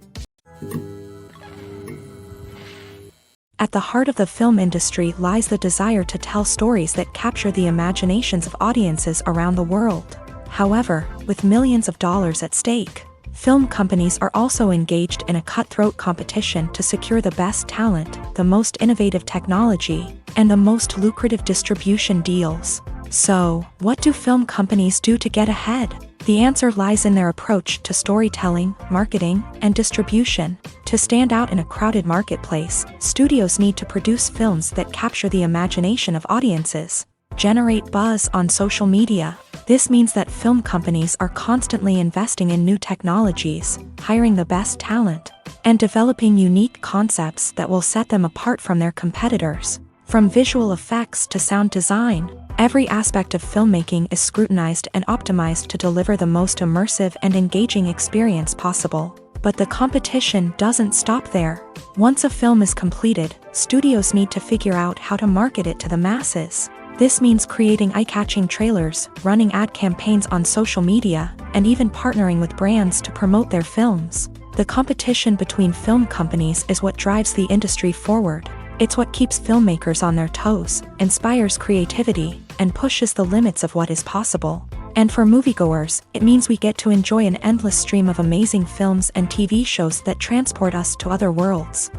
At the heart of the film industry lies the desire to tell stories that capture the imaginations of audiences around the world. However, with millions of dollars at stake, film companies are also engaged in a cutthroat competition to secure the best talent, the most innovative technology, and the most lucrative distribution deals. So, what do film companies do to get ahead? The answer lies in their approach to storytelling, marketing, and distribution. To stand out in a crowded marketplace, studios need to produce films that capture the imagination of audiences, generate buzz on social media. This means that film companies are constantly investing in new technologies, hiring the best talent, and developing unique concepts that will set them apart from their competitors. From visual effects to sound design, every aspect of filmmaking is scrutinized and optimized to deliver the most immersive and engaging experience possible. But the competition doesn't stop there. Once a film is completed, studios need to figure out how to market it to the masses. This means creating eye-catching trailers, running ad campaigns on social media, and even partnering with brands to promote their films. The competition between film companies is what drives the industry forward. It's what keeps filmmakers on their toes, inspires creativity, and pushes the limits of what is possible. And for moviegoers, it means we get to enjoy an endless stream of amazing films and TV shows that transport us to other worlds.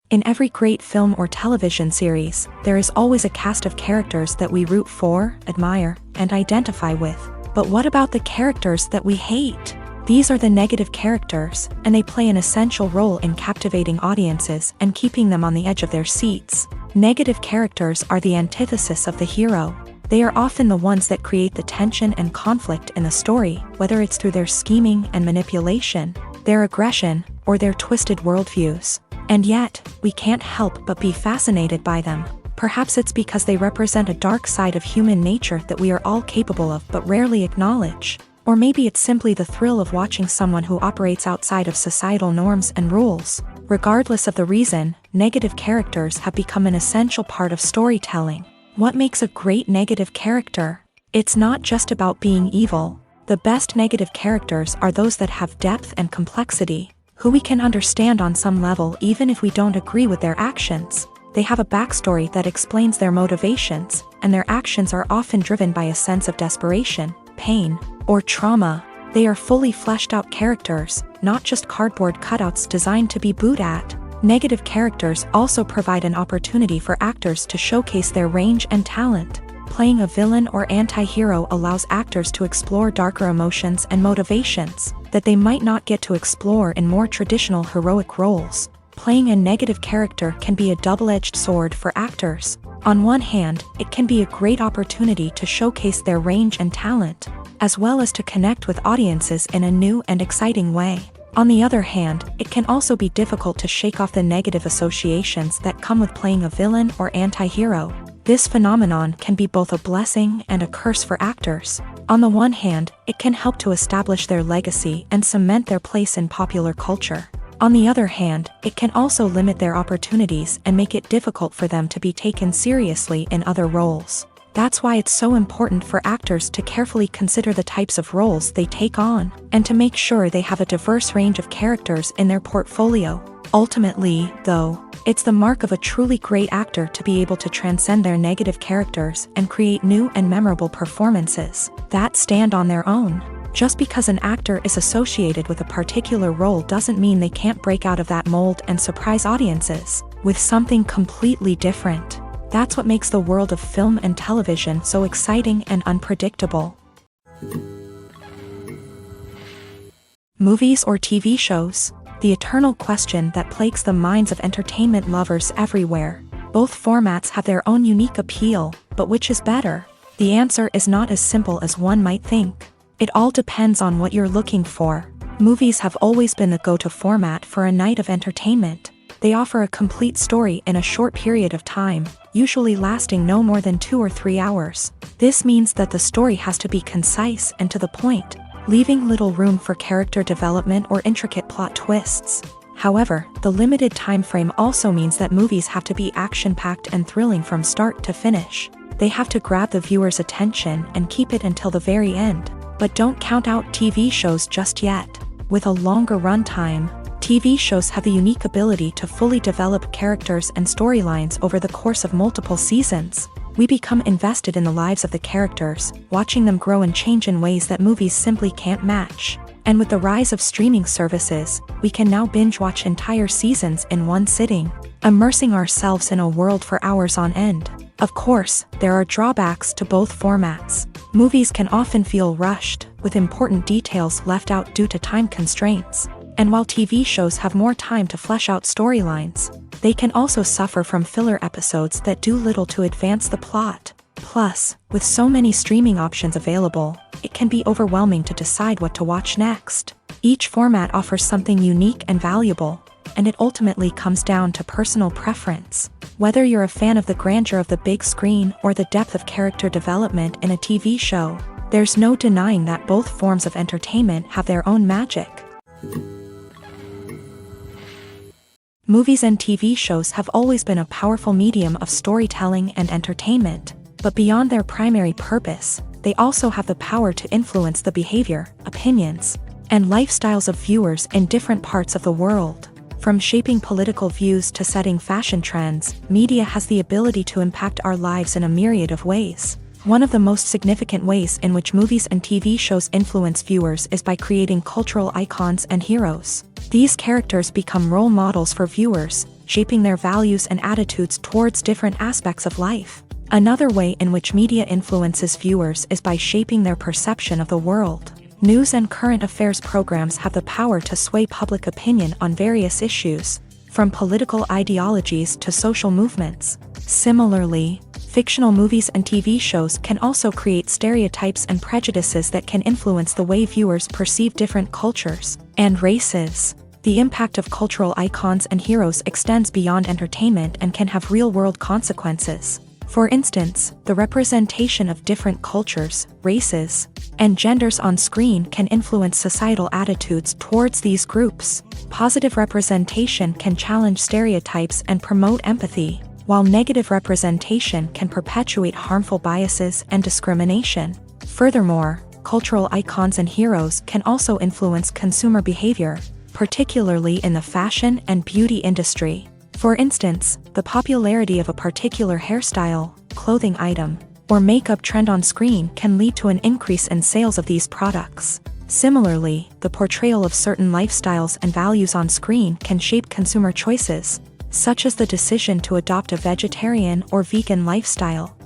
In every great film or television series, there is always a cast of characters that we root for, admire, and identify with. But what about the characters that we hate? These are the negative characters, and they play an essential role in captivating audiences and keeping them on the edge of their seats. Negative characters are the antithesis of the hero. They are often the ones that create the tension and conflict in the story, whether it's through their scheming and manipulation, their aggression, or their twisted worldviews. And yet, we can't help but be fascinated by them. Perhaps it's because they represent a dark side of human nature that we are all capable of but rarely acknowledge. Or maybe it's simply the thrill of watching someone who operates outside of societal norms and rules. Regardless of the reason, negative characters have become an essential part of storytelling. What makes a great negative character? It's not just about being evil. The best negative characters are those that have depth and complexity, who we can understand on some level even if we don't agree with their actions. They have a backstory that explains their motivations, and their actions are often driven by a sense of desperation, pain, or trauma. They are fully fleshed out characters, not just cardboard cutouts designed to be booed at. Negative characters also provide an opportunity for actors to showcase their range and talent. Playing a villain or anti-hero allows actors to explore darker emotions and motivations that they might not get to explore in more traditional heroic roles. Playing a negative character can be a double-edged sword for actors. On one hand, it can be a great opportunity to showcase their range and talent, as well as to connect with audiences in a new and exciting way. On the other hand, it can also be difficult to shake off the negative associations that come with playing a villain or anti-hero. This phenomenon can be both a blessing and a curse for actors. On the one hand, it can help to establish their legacy and cement their place in popular culture. On the other hand, it can also limit their opportunities and make it difficult for them to be taken seriously in other roles. That's why it's so important for actors to carefully consider the types of roles they take on, and to make sure they have a diverse range of characters in their portfolio. Ultimately, though, it's the mark of a truly great actor to be able to transcend their negative characters and create new and memorable performances that stand on their own. Just because an actor is associated with a particular role doesn't mean they can't break out of that mold and surprise audiences with something completely different. That's what makes the world of film and television so exciting and unpredictable. Movies or TV shows? The eternal question that plagues the minds of entertainment lovers everywhere. Both formats have their own unique appeal, but which is better? The answer is not as simple as one might think. It all depends on what you're looking for. Movies have always been the go-to format for a night of entertainment. They offer a complete story in a short period of time, usually lasting no more than 2 or 3 hours. This means that the story has to be concise and to the point, leaving little room for character development or intricate plot twists. However, the limited time frame also means that movies have to be action-packed and thrilling from start to finish. They have to grab the viewer's attention and keep it until the very end. But don't count out TV shows just yet. With a longer runtime, TV shows have the unique ability to fully develop characters and storylines over the course of multiple seasons. We become invested in the lives of the characters, watching them grow and change in ways that movies simply can't match. And with the rise of streaming services, we can now binge-watch entire seasons in one sitting, immersing ourselves in a world for hours on end. Of course, there are drawbacks to both formats. Movies can often feel rushed, with important details left out due to time constraints. And while TV shows have more time to flesh out storylines, they can also suffer from filler episodes that do little to advance the plot. Plus, with so many streaming options available, it can be overwhelming to decide what to watch next. Each format offers something unique and valuable, and it ultimately comes down to personal preference. Whether you're a fan of the grandeur of the big screen or the depth of character development in a TV show, There's no denying that both forms of entertainment have their own magic. Movies and TV shows have always been a powerful medium of storytelling and entertainment, but beyond their primary purpose, they also have the power to influence the behavior, opinions, and lifestyles of viewers in different parts of the world. From shaping political views to setting fashion trends, media has the ability to impact our lives in a myriad of ways. One of the most significant ways in which movies and TV shows influence viewers is by creating cultural icons and heroes. These characters become role models for viewers, shaping their values and attitudes towards different aspects of life. Another way in which media influences viewers is by shaping their perception of the world. News and current affairs programs have the power to sway public opinion on various issues, from political ideologies to social movements. Similarly, fictional movies and TV shows can also create stereotypes and prejudices that can influence the way viewers perceive different cultures and races. The impact of cultural icons and heroes extends beyond entertainment and can have real-world consequences. For instance, the representation of different cultures, races, and genders on screen can influence societal attitudes towards these groups. Positive representation can challenge stereotypes and promote empathy, while negative representation can perpetuate harmful biases and discrimination. Furthermore, cultural icons and heroes can also influence consumer behavior, particularly in the fashion and beauty industry. For instance, the popularity of a particular hairstyle, clothing item, or makeup trend on screen can lead to an increase in sales of these products. Similarly, the portrayal of certain lifestyles and values on screen can shape consumer choices, such as the decision to adopt a vegetarian or vegan lifestyle.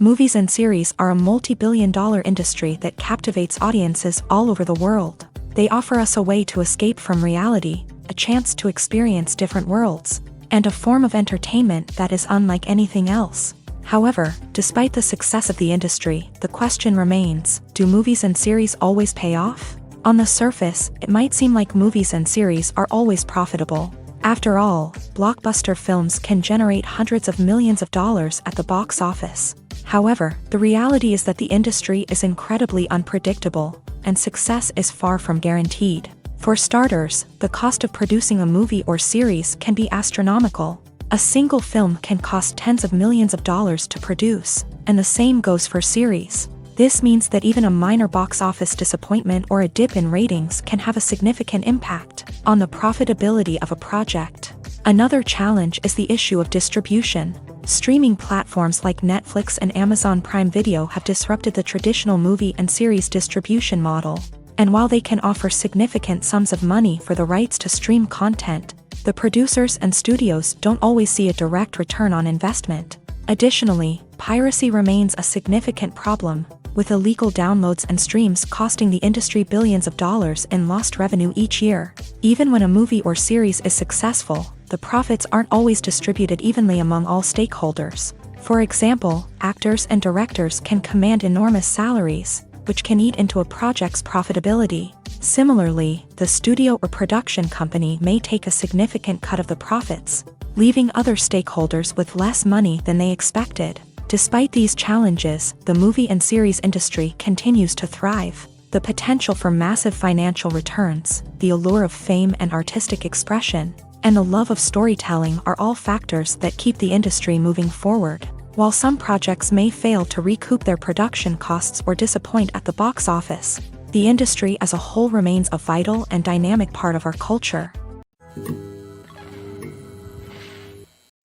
Movies and series are a multi-billion-dollar industry that captivates audiences all over the world. They offer us a way to escape from reality, a chance to experience different worlds, and a form of entertainment that is unlike anything else. However, despite the success of the industry, the question remains, do movies and series always pay off? On the surface, it might seem like movies and series are always profitable. After all, blockbuster films can generate hundreds of millions of dollars at the box office. However, the reality is that the industry is incredibly unpredictable, and success is far from guaranteed. For starters, the cost of producing a movie or series can be astronomical. A single film can cost tens of millions of dollars to produce, and the same goes for series. This means that even a minor box office disappointment or a dip in ratings can have a significant impact on the profitability of a project. Another challenge is the issue of distribution. Streaming platforms like Netflix and Amazon Prime Video have disrupted the traditional movie and series distribution model. And while they can offer significant sums of money for the rights to stream content, the producers and studios don't always see a direct return on investment. Additionally, piracy remains a significant problem, with illegal downloads and streams costing the industry billions of dollars in lost revenue each year. Even when a movie or series is successful, the profits aren't always distributed evenly among all stakeholders. For example, actors and directors can command enormous salaries, which can eat into a project's profitability. Similarly, the studio or production company may take a significant cut of the profits, leaving other stakeholders with less money than they expected. Despite these challenges, the movie and series industry continues to thrive. The potential for massive financial returns, the allure of fame and artistic expression, and the love of storytelling are all factors that keep the industry moving forward. While some projects may fail to recoup their production costs or disappoint at the box office, the industry as a whole remains a vital and dynamic part of our culture.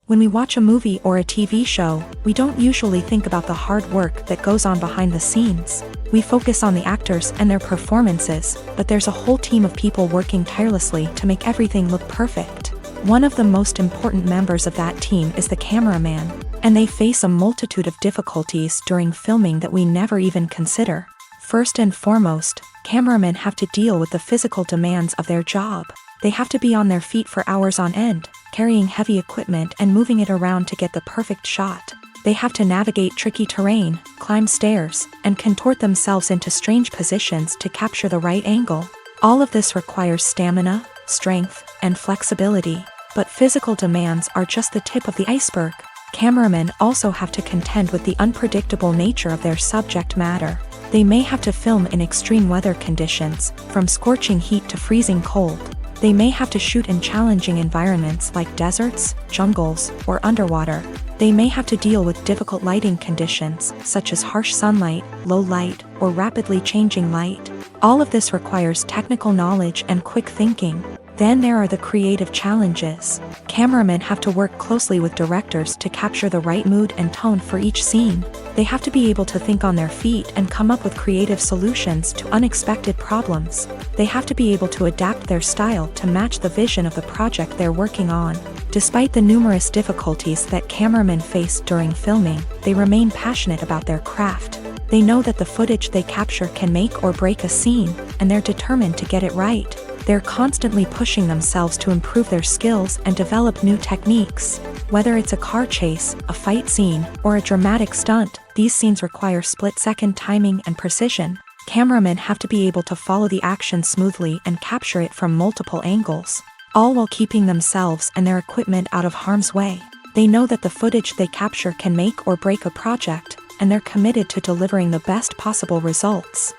When we watch a movie or a TV show, we don't usually think about the hard work that goes on behind the scenes. We focus on the actors and their performances, but there's a whole team of people working tirelessly to make everything look perfect. One of the most important members of that team is the cameraman, and they face a multitude of difficulties during filming that we never even consider. First and foremost, cameramen have to deal with the physical demands of their job. They have to be on their feet for hours on end, carrying heavy equipment and moving it around to get the perfect shot. They have to navigate tricky terrain, climb stairs, and contort themselves into strange positions to capture the right angle. All of this requires stamina, strength, and flexibility. But physical demands are just the tip of the iceberg. Cameramen also have to contend with the unpredictable nature of their subject matter. They may have to film in extreme weather conditions, from scorching heat to freezing cold. They may have to shoot in challenging environments like deserts, jungles, or underwater. They may have to deal with difficult lighting conditions, such as harsh sunlight, low light, or rapidly changing light. All of this requires technical knowledge and quick thinking. Then there are the creative challenges. Cameramen have to work closely with directors to capture the right mood and tone for each scene. They have to be able to think on their feet and come up with creative solutions to unexpected problems. They have to be able to adapt their style to match the vision of the project they're working on. Despite the numerous difficulties that cameramen face during filming, they remain passionate about their craft. They know that the footage they capture can make or break a scene, and they're determined to get it right. They're constantly pushing themselves to improve their skills and develop new techniques. Whether it's a car chase, a fight scene, or a dramatic stunt, these scenes require split-second timing and precision. Cameramen have to be able to follow the action smoothly and capture it from multiple angles, all while keeping themselves and their equipment out of harm's way. They know that the footage they capture can make or break a project, and they're committed to delivering the best possible results.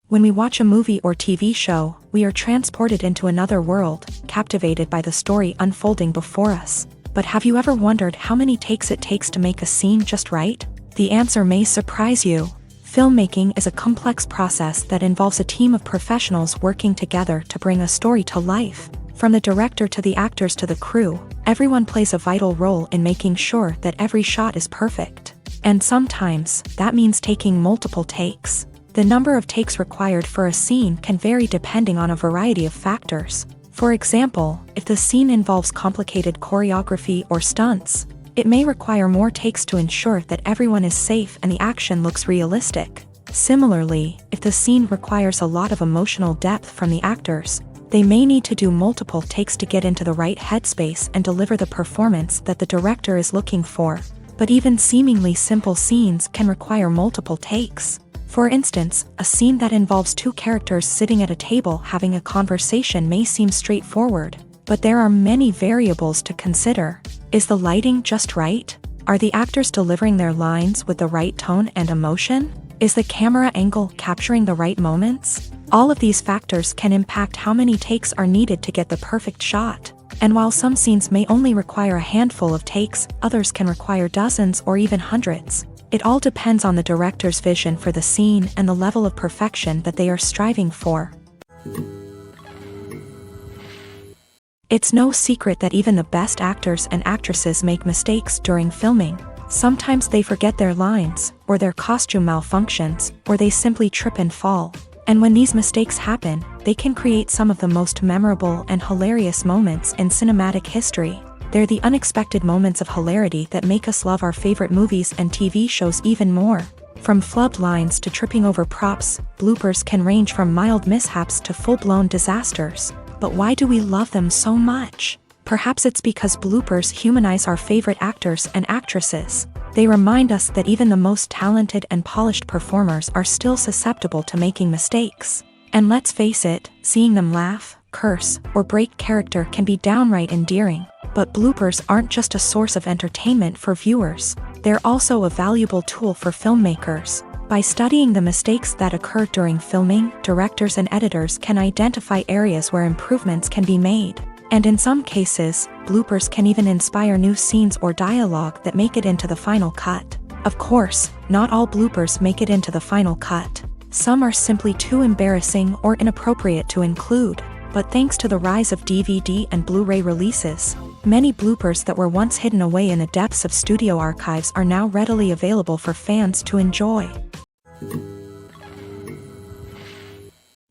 When we watch a movie or TV show, we are transported into another world, captivated by the story unfolding before us. But have you ever wondered how many takes it takes to make a scene just right? The answer may surprise you. Filmmaking is a complex process that involves a team of professionals working together to bring a story to life. From the director to the actors to the crew, everyone plays a vital role in making sure that every shot is perfect. And sometimes, that means taking multiple takes. The number of takes required for a scene can vary depending on a variety of factors. For example, if the scene involves complicated choreography or stunts, it may require more takes to ensure that everyone is safe and the action looks realistic. Similarly, if the scene requires a lot of emotional depth from the actors, they may need to do multiple takes to get into the right headspace and deliver the performance that the director is looking for. But even seemingly simple scenes can require multiple takes. For instance, a scene that involves two characters sitting at a table having a conversation may seem straightforward, but there are many variables to consider. Is the lighting just right? Are the actors delivering their lines with the right tone and emotion? Is the camera angle capturing the right moments? All of these factors can impact how many takes are needed to get the perfect shot. And while some scenes may only require a handful of takes, others can require dozens or even hundreds. It all depends on the director's vision for the scene and the level of perfection that they are striving for. It's no secret that even the best actors and actresses make mistakes during filming. Sometimes they forget their lines, or their costume malfunctions, or they simply trip and fall. And when these mistakes happen, they can create some of the most memorable and hilarious moments in cinematic history. They're the unexpected moments of hilarity that make us love our favorite movies and TV shows even more. From flubbed lines to tripping over props, bloopers can range from mild mishaps to full-blown disasters. But why do we love them so much? Perhaps it's because bloopers humanize our favorite actors and actresses. They remind us that even the most talented and polished performers are still susceptible to making mistakes. And let's face it, seeing them laugh, curse, or break character can be downright endearing. But bloopers aren't just a source of entertainment for viewers. They're also a valuable tool for filmmakers. By studying the mistakes that occur during filming, directors and editors can identify areas where improvements can be made. And in some cases, bloopers can even inspire new scenes or dialogue that make it into the final cut. Of course, not all bloopers make it into the final cut. Some are simply too embarrassing or inappropriate to include. But thanks to the rise of DVD and Blu-ray releases, many bloopers that were once hidden away in the depths of studio archives are now readily available for fans to enjoy.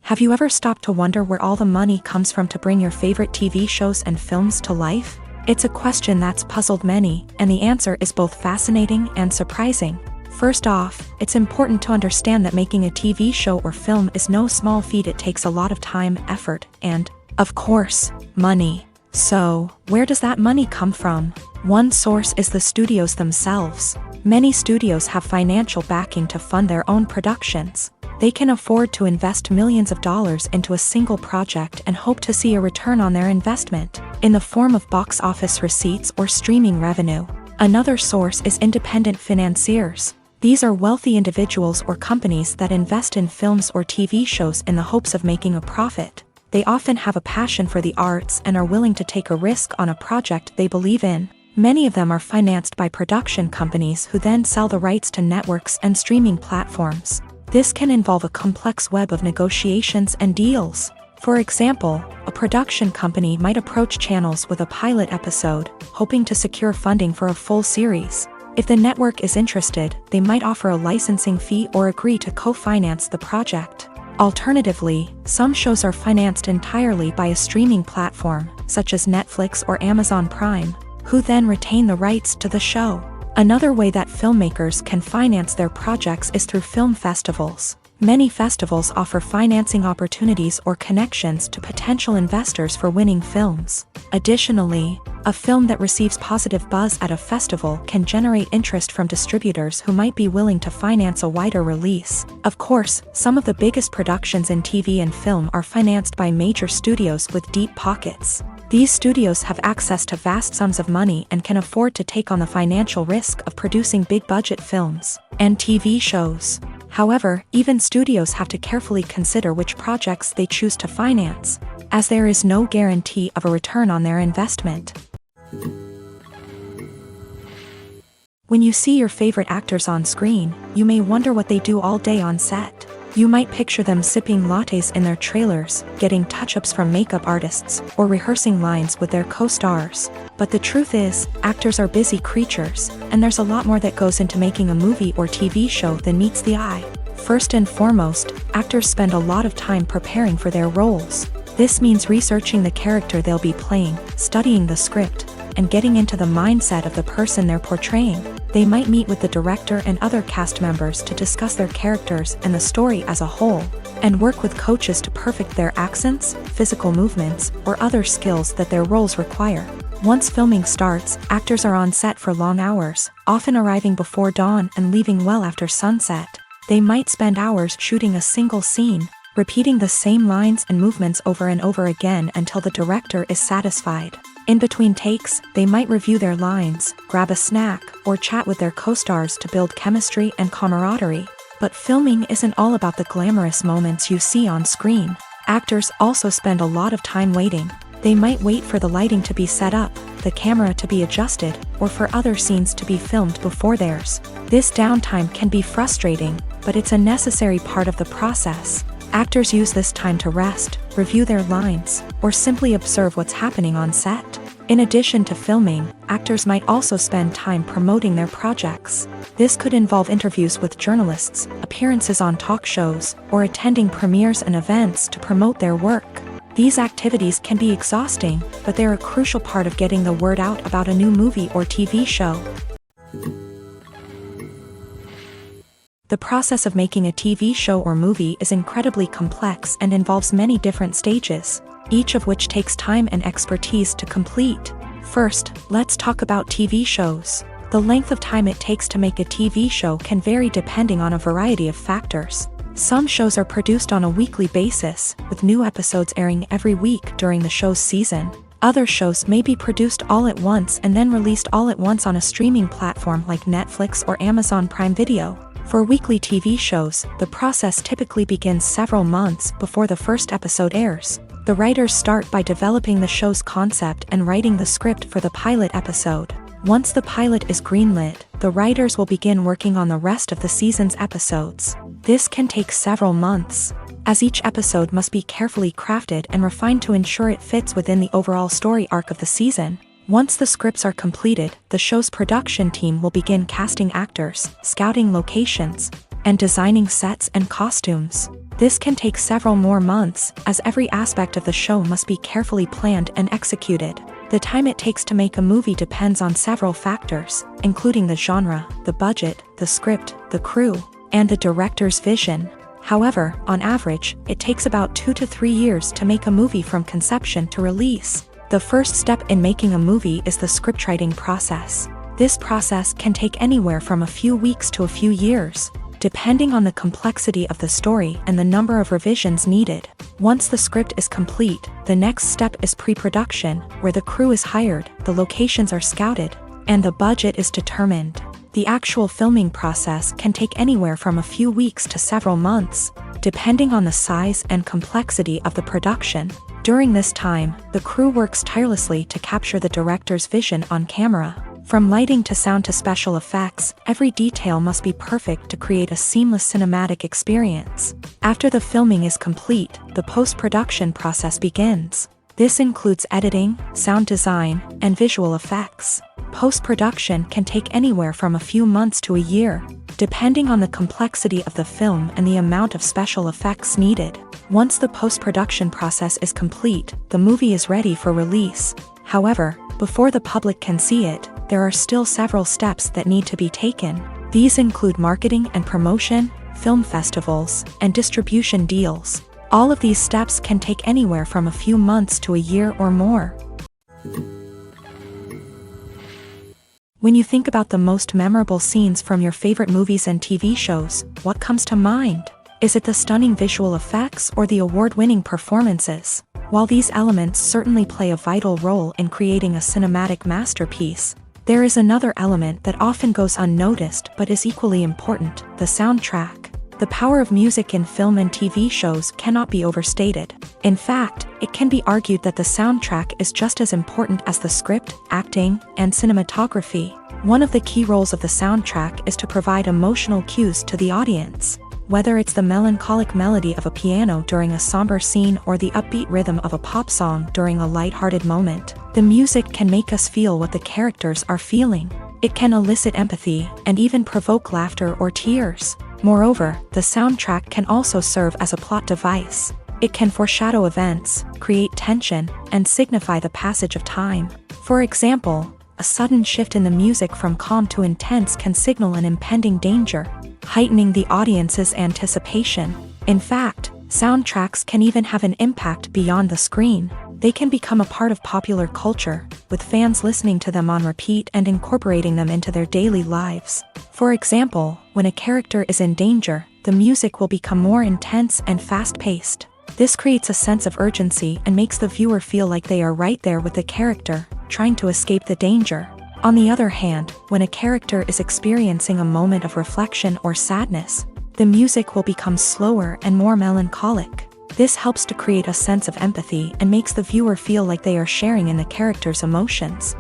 Have you ever stopped to wonder where all the money comes from to bring your favorite TV shows and films to life? It's a question that's puzzled many, and the answer is both fascinating and surprising. First off, it's important to understand that making a TV show or film is no small feat. It takes a lot of time, effort, and, of course, money. So, where does that money come from? One source is the studios themselves. Many studios have financial backing to fund their own productions. They can afford to invest millions of dollars into a single project and hope to see a return on their investment. in the form of box office receipts or streaming revenue. Another source is independent financiers. These are wealthy individuals or companies that invest in films or TV shows in the hopes of making a profit. They often have a passion for the arts and are willing to take a risk on a project they believe in. Many of them are financed by production companies who then sell the rights to networks and streaming platforms. This can involve a complex web of negotiations and deals. For example, a production company might approach channels with a pilot episode, hoping to secure funding for a full series. If the network is interested, they might offer a licensing fee or agree to co-finance the project. Alternatively, some shows are financed entirely by a streaming platform, such as Netflix or Amazon Prime, who then retain the rights to the show. Another way that filmmakers can finance their projects is through film festivals. Many festivals offer financing opportunities or connections to potential investors for winning films. Additionally, a film that receives positive buzz at a festival can generate interest from distributors who might be willing to finance a wider release. Of course, some of the biggest productions in TV and film are financed by major studios with deep pockets. These studios have access to vast sums of money and can afford to take on the financial risk of producing big-budget films and TV shows. However, even studios have to carefully consider which projects they choose to finance, as there is no guarantee of a return on their investment. When you see your favorite actors on screen, you may wonder what they do all day on set. You might picture them sipping lattes in their trailers, getting touch-ups from makeup artists, or rehearsing lines with their co-stars. But the truth is, actors are busy creatures, and there's a lot more that goes into making a movie or TV show than meets the eye. First and foremost, actors spend a lot of time preparing for their roles. This means researching the character they'll be playing, studying the script, and getting into the mindset of the person they're portraying. They might meet with the director and other cast members to discuss their characters and the story as a whole, and work with coaches to perfect their accents, physical movements, or other skills that their roles require. Once filming starts, actors are on set for long hours, often arriving before dawn and leaving well after sunset. They might spend hours shooting a single scene, repeating the same lines and movements over and over again until the director is satisfied. In between takes, they might review their lines, grab a snack, or chat with their co-stars to build chemistry and camaraderie. But filming isn't all about the glamorous moments you see on screen. Actors also spend a lot of time waiting. They might wait for the lighting to be set up, the camera to be adjusted, or for other scenes to be filmed before theirs. This downtime can be frustrating, but it's a necessary part of the process. Actors use this time to rest, review their lines, or simply observe what's happening on set. In addition to filming, actors might also spend time promoting their projects. This could involve interviews with journalists, appearances on talk shows, or attending premieres and events to promote their work. These activities can be exhausting, but they're a crucial part of getting the word out about a new movie or TV show. The process of making a TV show or movie is incredibly complex and involves many different stages, each of which takes time and expertise to complete. First, let's talk about TV shows. The length of time it takes to make a TV show can vary depending on a variety of factors. Some shows are produced on a weekly basis, with new episodes airing every week during the show's season. Other shows may be produced all at once and then released all at once on a streaming platform like Netflix or Amazon Prime Video. For weekly TV shows, the process typically begins several months before the first episode airs. The writers start by developing the show's concept and writing the script for the pilot episode. Once the pilot is greenlit, the writers will begin working on the rest of the season's episodes. This can take several months, as each episode must be carefully crafted and refined to ensure it fits within the overall story arc of the season. Once the scripts are completed, the show's production team will begin casting actors, scouting locations, and designing sets and costumes. This can take several more months, as every aspect of the show must be carefully planned and executed. The time it takes to make a movie depends on several factors, including the genre, the budget, the script, the crew, and the director's vision. However, on average, it takes about 2 to 3 years to make a movie from conception to release. The first step in making a movie is the scriptwriting process. This process can take anywhere from a few weeks to a few years, depending on the complexity of the story and the number of revisions needed. Once the script is complete, the next step is pre-production, where the crew is hired, the locations are scouted, and the budget is determined. The actual filming process can take anywhere from a few weeks to several months, depending on the size and complexity of the production. During this time, the crew works tirelessly to capture the director's vision on camera. From lighting to sound to special effects, every detail must be perfect to create a seamless cinematic experience. After the filming is complete, the post-production process begins. This includes editing, sound design, and visual effects. Post-production can take anywhere from a few months to a year, depending on the complexity of the film and the amount of special effects needed. Once the post-production process is complete, the movie is ready for release. However, before the public can see it, there are still several steps that need to be taken. These include marketing and promotion, film festivals, and distribution deals. All of these steps can take anywhere from a few months to a year or more. When you think about the most memorable scenes from your favorite movies and TV shows, what comes to mind? Is it the stunning visual effects or the award-winning performances? While these elements certainly play a vital role in creating a cinematic masterpiece, there is another element that often goes unnoticed but is equally important: the soundtrack. The power of music in film and TV shows cannot be overstated. In fact, it can be argued that the soundtrack is just as important as the script, acting, and cinematography. One of the key roles of the soundtrack is to provide emotional cues to the audience. Whether it's the melancholic melody of a piano during a somber scene or the upbeat rhythm of a pop song during a light-hearted moment, the music can make us feel what the characters are feeling. It can elicit empathy and even provoke laughter or tears. Moreover, the soundtrack can also serve as a plot device. It can foreshadow events, create tension, and signify the passage of time. For example, a sudden shift in the music from calm to intense can signal an impending danger, heightening the audience's anticipation. In fact, soundtracks can even have an impact beyond the screen. They can become a part of popular culture, with fans listening to them on repeat and incorporating them into their daily lives. For example, when a character is in danger, the music will become more intense and fast-paced. This creates a sense of urgency and makes the viewer feel like they are right there with the character, trying to escape the danger. On the other hand, when a character is experiencing a moment of reflection or sadness, the music will become slower and more melancholic. This helps to create a sense of empathy and makes the viewer feel like they are sharing in the character's emotions.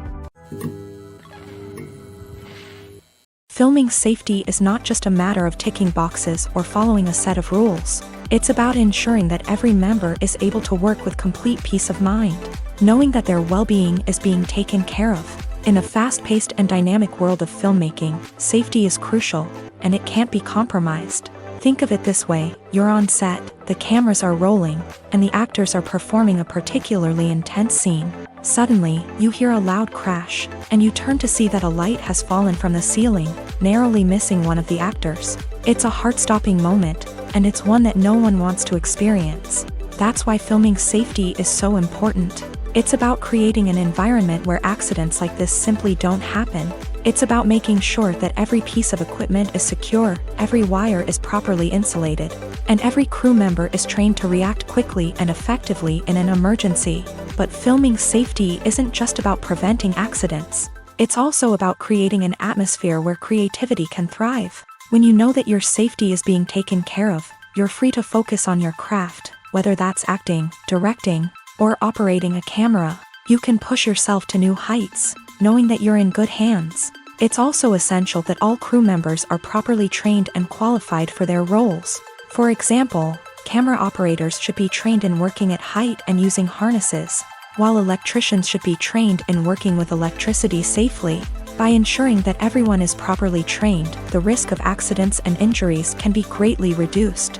Filming safety is not just a matter of ticking boxes or following a set of rules. It's about ensuring that every member is able to work with complete peace of mind, knowing that their well-being is being taken care of. In a fast-paced and dynamic world of filmmaking, safety is crucial, and it can't be compromised. Think of it this way: you're on set, the cameras are rolling, and the actors are performing a particularly intense scene. Suddenly, you hear a loud crash, and you turn to see that a light has fallen from the ceiling, narrowly missing one of the actors. It's a heart-stopping moment, and it's one that no one wants to experience. That's why filming safety is so important. It's about creating an environment where accidents like this simply don't happen. It's about making sure that every piece of equipment is secure, every wire is properly insulated, and every crew member is trained to react quickly and effectively in an emergency. But filming safety isn't just about preventing accidents. It's also about creating an atmosphere where creativity can thrive. When you know that your safety is being taken care of, you're free to focus on your craft, whether that's acting, directing, or operating a camera. You can push yourself to new heights, knowing that you're in good hands. It's also essential that all crew members are properly trained and qualified for their roles. For example, camera operators should be trained in working at height and using harnesses, while electricians should be trained in working with electricity safely. By ensuring that everyone is properly trained, the risk of accidents and injuries can be greatly reduced.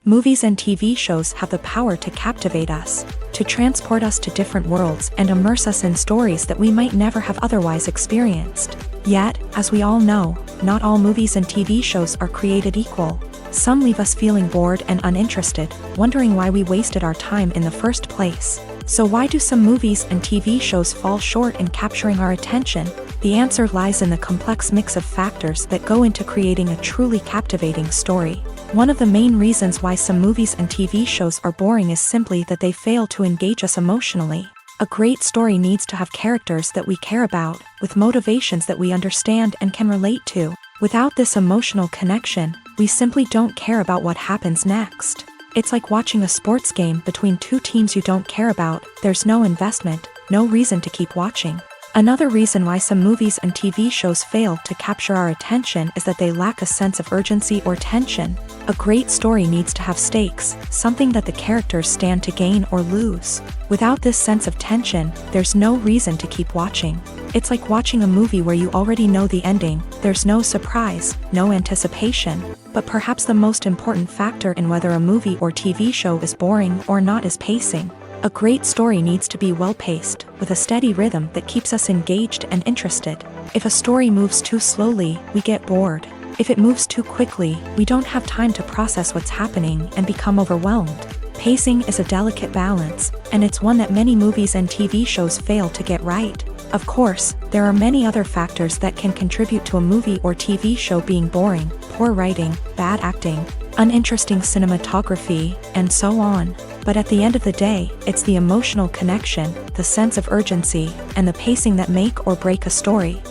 Movies and TV shows have the power to captivate us, to transport us to different worlds and immerse us in stories that we might never have otherwise experienced. Yet, as we all know, not all movies and TV shows are created equal. Some leave us feeling bored and uninterested, wondering why we wasted our time in the first place. So why do some movies and TV shows fall short in capturing our attention? The answer lies in the complex mix of factors that go into creating a truly captivating story. One of the main reasons why some movies and TV shows are boring is simply that they fail to engage us emotionally. A great story needs to have characters that we care about, with motivations that we understand and can relate to. Without this emotional connection, we simply don't care about what happens next. It's like watching a sports game between two teams you don't care about. There's no investment, no reason to keep watching. Another reason why some movies and TV shows fail to capture our attention is that they lack a sense of urgency or tension. A great story needs to have stakes, something that the characters stand to gain or lose. Without this sense of tension, there's no reason to keep watching. It's like watching a movie where you already know the ending. There's no surprise, no anticipation. But perhaps the most important factor in whether a movie or TV show is boring or not is pacing. A great story needs to be well-paced, with a steady rhythm that keeps us engaged and interested. If a story moves too slowly, we get bored. If it moves too quickly, we don't have time to process what's happening and become overwhelmed. Pacing is a delicate balance, and it's one that many movies and TV shows fail to get right. Of course, there are many other factors that can contribute to a movie or TV show being boring: poor writing, bad acting, uninteresting cinematography, and so on. But at the end of the day, it's the emotional connection, the sense of urgency, and the pacing that make or break a story.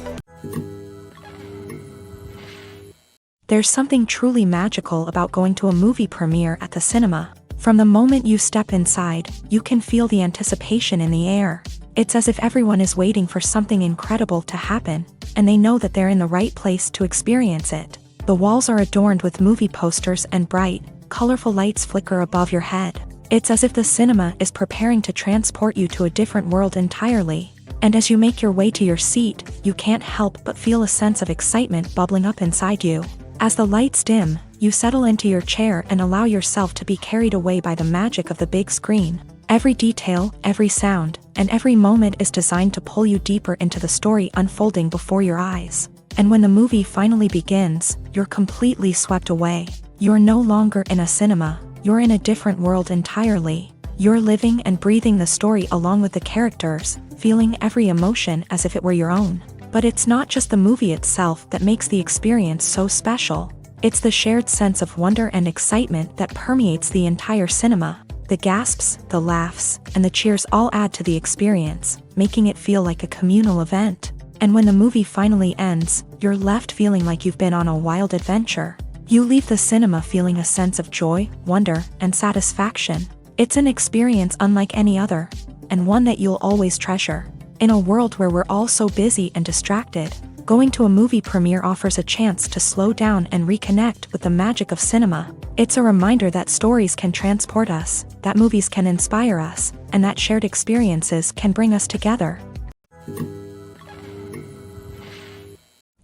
There's something truly magical about going to a movie premiere at the cinema. From the moment you step inside, you can feel the anticipation in the air. It's as if everyone is waiting for something incredible to happen, and they know that they're in the right place to experience it. The walls are adorned with movie posters and bright, colorful lights flicker above your head. It's as if the cinema is preparing to transport you to a different world entirely. And as you make your way to your seat, you can't help but feel a sense of excitement bubbling up inside you. As the lights dim, you settle into your chair and allow yourself to be carried away by the magic of the big screen. Every detail, every sound, and every moment is designed to pull you deeper into the story unfolding before your eyes. And when the movie finally begins, you're completely swept away. You're no longer in a cinema. You're in a different world entirely. You're living and breathing the story along with the characters, feeling every emotion as if it were your own. But it's not just the movie itself that makes the experience so special. It's the shared sense of wonder and excitement that permeates the entire cinema. The gasps, the laughs, and the cheers all add to the experience, making it feel like a communal event. And when the movie finally ends, you're left feeling like you've been on a wild adventure. You leave the cinema feeling a sense of joy, wonder, and satisfaction. It's an experience unlike any other, and one that you'll always treasure. In a world where we're all so busy and distracted, going to a movie premiere offers a chance to slow down and reconnect with the magic of cinema. It's a reminder that stories can transport us, that movies can inspire us, and that shared experiences can bring us together.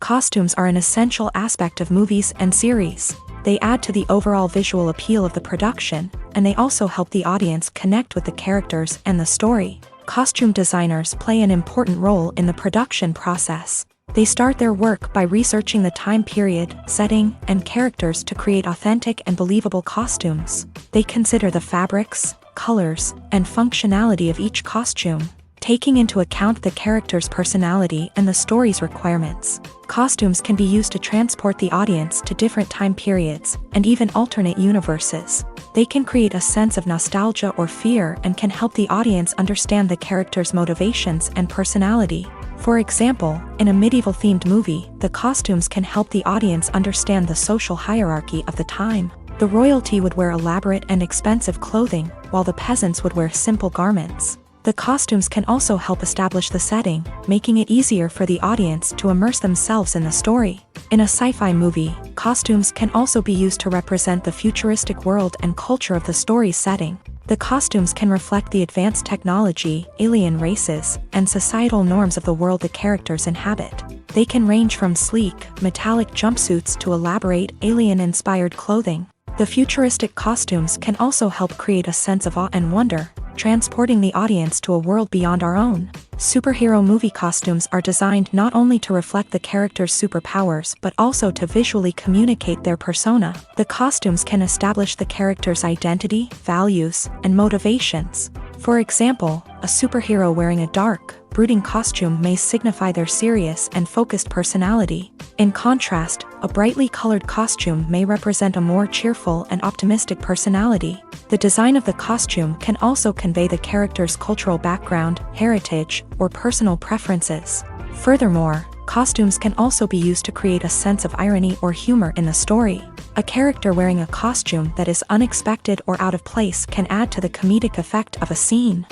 Costumes are an essential aspect of movies and series. They add to the overall visual appeal of the production, and they also help the audience connect with the characters and the story. Costume designers play an important role in the production process. They start their work by researching the time period, setting, and characters to create authentic and believable costumes. They consider the fabrics, colors, and functionality of each costume, taking into account the character's personality and the story's requirements. Costumes can be used to transport the audience to different time periods, and even alternate universes. They can create a sense of nostalgia or fear and can help the audience understand the character's motivations and personality. For example, in a medieval-themed movie, the costumes can help the audience understand the social hierarchy of the time. The royalty would wear elaborate and expensive clothing, while the peasants would wear simple garments. The costumes can also help establish the setting, making it easier for the audience to immerse themselves in the story. In a sci-fi movie, costumes can also be used to represent the futuristic world and culture of the story's setting. The costumes can reflect the advanced technology, alien races, and societal norms of the world the characters inhabit. They can range from sleek, metallic jumpsuits to elaborate, alien-inspired clothing. The futuristic costumes can also help create a sense of awe and wonder, transporting the audience to a world beyond our own. Superhero movie costumes are designed not only to reflect the character's superpowers but also to visually communicate their persona. The costumes can establish the character's identity, values, and motivations. For example, a superhero wearing a dark, brooding costume may signify their serious and focused personality. In contrast, a brightly colored costume may represent a more cheerful and optimistic personality. The design of the costume can also convey the character's cultural background, heritage, or personal preferences. Furthermore, costumes can also be used to create a sense of irony or humor in the story. A character wearing a costume that is unexpected or out of place can add to the comedic effect of a scene.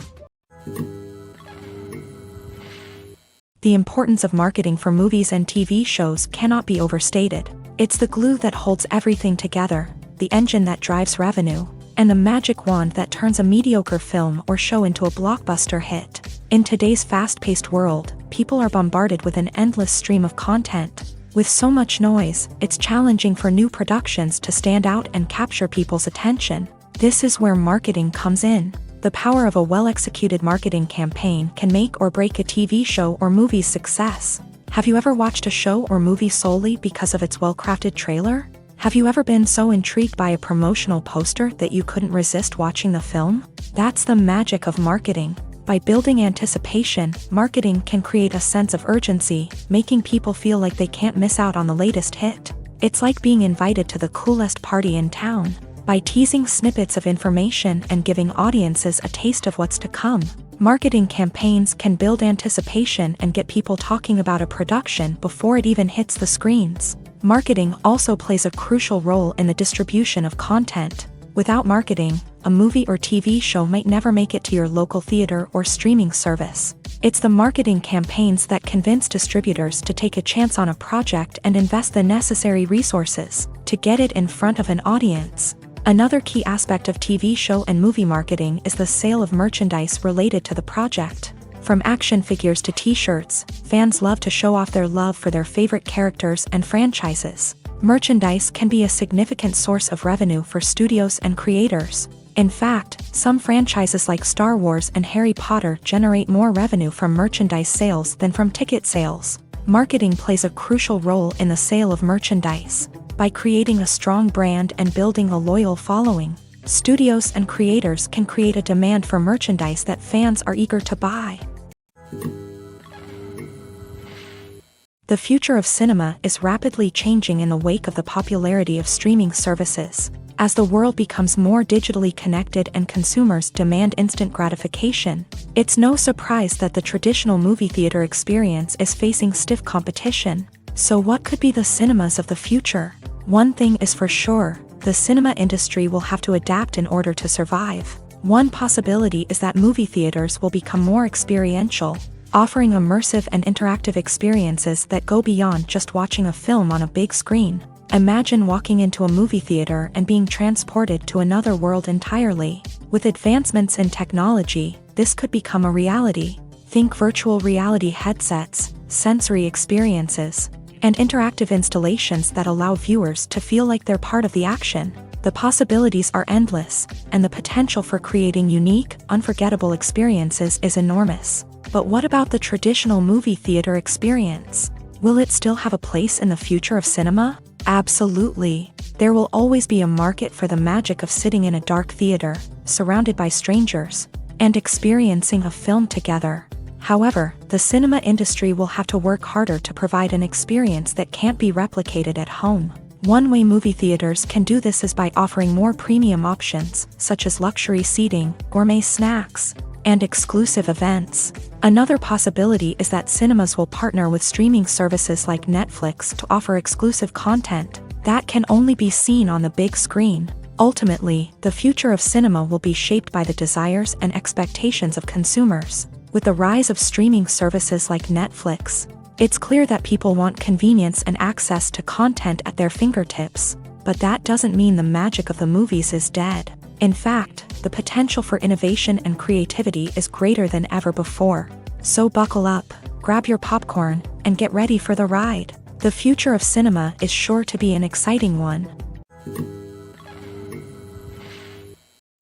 The importance of marketing for movies and TV shows cannot be overstated. It's the glue that holds everything together, the engine that drives revenue, and the magic wand that turns a mediocre film or show into a blockbuster hit. In today's fast-paced world, people are bombarded with an endless stream of content. With so much noise, it's challenging for new productions to stand out and capture people's attention. This is where marketing comes in. The power of a well-executed marketing campaign can make or break a TV show or movie's success. Have you ever watched a show or movie solely because of its well-crafted trailer? Have you ever been so intrigued by a promotional poster that you couldn't resist watching the film? That's the magic of marketing. By building anticipation, marketing can create a sense of urgency, making people feel like they can't miss out on the latest hit. It's like being invited to the coolest party in town. By teasing snippets of information and giving audiences a taste of what's to come, marketing campaigns can build anticipation and get people talking about a production before it even hits the screens. Marketing also plays a crucial role in the distribution of content. Without marketing, a movie or TV show might never make it to your local theater or streaming service. It's the marketing campaigns that convince distributors to take a chance on a project and invest the necessary resources to get it in front of an audience. Another key aspect of TV show and movie marketing is the sale of merchandise related to the project. From action figures to t-shirts, fans love to show off their love for their favorite characters and franchises. Merchandise can be a significant source of revenue for studios and creators. In fact, some franchises like Star Wars and Harry Potter generate more revenue from merchandise sales than from ticket sales. Marketing plays a crucial role in the sale of merchandise. By creating a strong brand and building a loyal following, studios and creators can create a demand for merchandise that fans are eager to buy. The future of cinema is rapidly changing in the wake of the popularity of streaming services. As the world becomes more digitally connected and consumers demand instant gratification, it's no surprise that the traditional movie theater experience is facing stiff competition. So what could be the cinemas of the future? One thing is for sure, the cinema industry will have to adapt in order to survive. One possibility is that movie theaters will become more experiential, offering immersive and interactive experiences that go beyond just watching a film on a big screen. Imagine walking into a movie theater and being transported to another world entirely. With advancements in technology, this could become a reality. Think virtual reality headsets, sensory experiences, and interactive installations that allow viewers to feel like they're part of the action. The possibilities are endless, and the potential for creating unique, unforgettable experiences is enormous. But what about the traditional movie theater experience? Will it still have a place in the future of cinema? Absolutely. There will always be a market for the magic of sitting in a dark theater, surrounded by strangers, and experiencing a film together. However, the cinema industry will have to work harder to provide an experience that can't be replicated at home. One way movie theaters can do this is by offering more premium options, such as luxury seating, gourmet snacks, and exclusive events. Another possibility is that cinemas will partner with streaming services like Netflix to offer exclusive content that can only be seen on the big screen. Ultimately, the future of cinema will be shaped by the desires and expectations of consumers. With the rise of streaming services like Netflix, it's clear that people want convenience and access to content at their fingertips. But that doesn't mean the magic of the movies is dead. In fact, the potential for innovation and creativity is greater than ever before. So buckle up, grab your popcorn, and get ready for the ride. The future of cinema is sure to be an exciting one.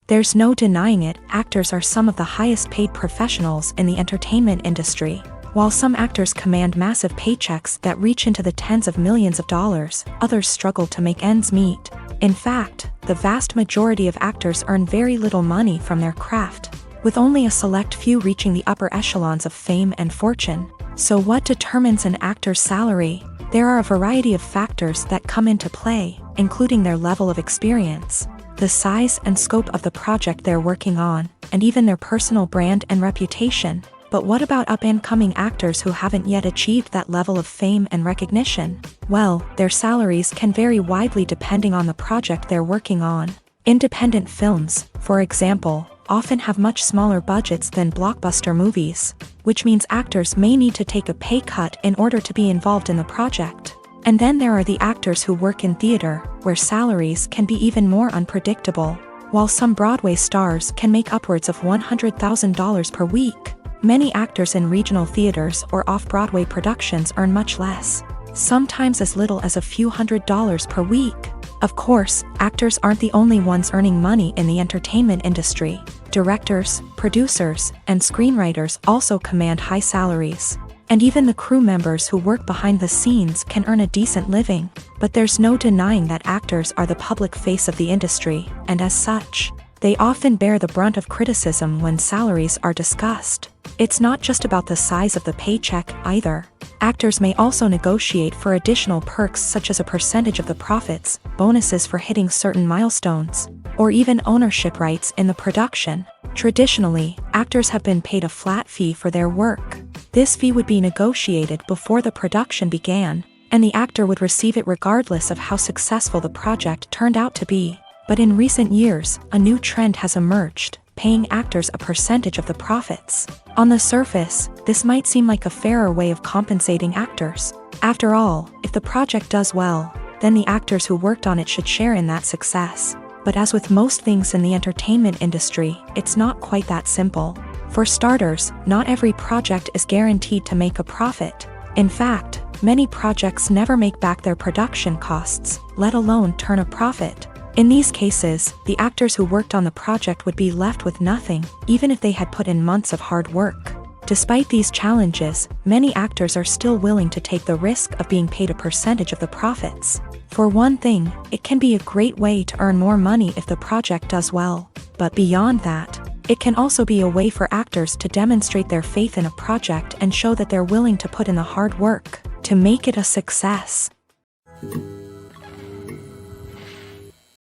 There's no denying it, actors are some of the highest paid professionals in the entertainment industry. While some actors command massive paychecks that reach into the tens of millions of dollars, others struggle to make ends meet. In fact, the vast majority of actors earn very little money from their craft. with only a select few reaching the upper echelons of fame and fortune. So what determines an actor's salary? There are a variety of factors that come into play, including their level of experience, the size and scope of the project they're working on, and even their personal brand and reputation. But what about up-and-coming actors who haven't yet achieved that level of fame and recognition? Well, their salaries can vary widely depending on the project they're working on. Independent films, for example, often have much smaller budgets than blockbuster movies, which means actors may need to take a pay cut in order to be involved in the project. And then there are the actors who work in theater, where salaries can be even more unpredictable. While some Broadway stars can make upwards of $100,000 per week, many actors in regional theaters or off-Broadway productions earn much less, sometimes as little as a few $100s per week. Of course, actors aren't the only ones earning money in the entertainment industry. Directors, producers, and screenwriters also command high salaries. And even the crew members who work behind the scenes can earn a decent living. But there's no denying that actors are the public face of the industry, and as such, they often bear the brunt of criticism when salaries are discussed. It's not just about the size of the paycheck, either. Actors may also negotiate for additional perks such as a percentage of the profits, bonuses for hitting certain milestones, or even ownership rights in the production. Traditionally, actors have been paid a flat fee for their work. This fee would be negotiated before the production began, and the actor would receive it regardless of how successful the project turned out to be. But in recent years, a new trend has emerged, paying actors a percentage of the profits. On the surface, this might seem like a fairer way of compensating actors. After all, if the project does well, then the actors who worked on it should share in that success. But as with most things in the entertainment industry, it's not quite that simple. For starters, not every project is guaranteed to make a profit. In fact, many projects never make back their production costs, let alone turn a profit. In these cases, the actors who worked on the project would be left with nothing, even if they had put in months of hard work. Despite these challenges, many actors are still willing to take the risk of being paid a percentage of the profits. For one thing, it can be a great way to earn more money if the project does well. But beyond that, it can also be a way for actors to demonstrate their faith in a project and show that they're willing to put in the hard work to make it a success.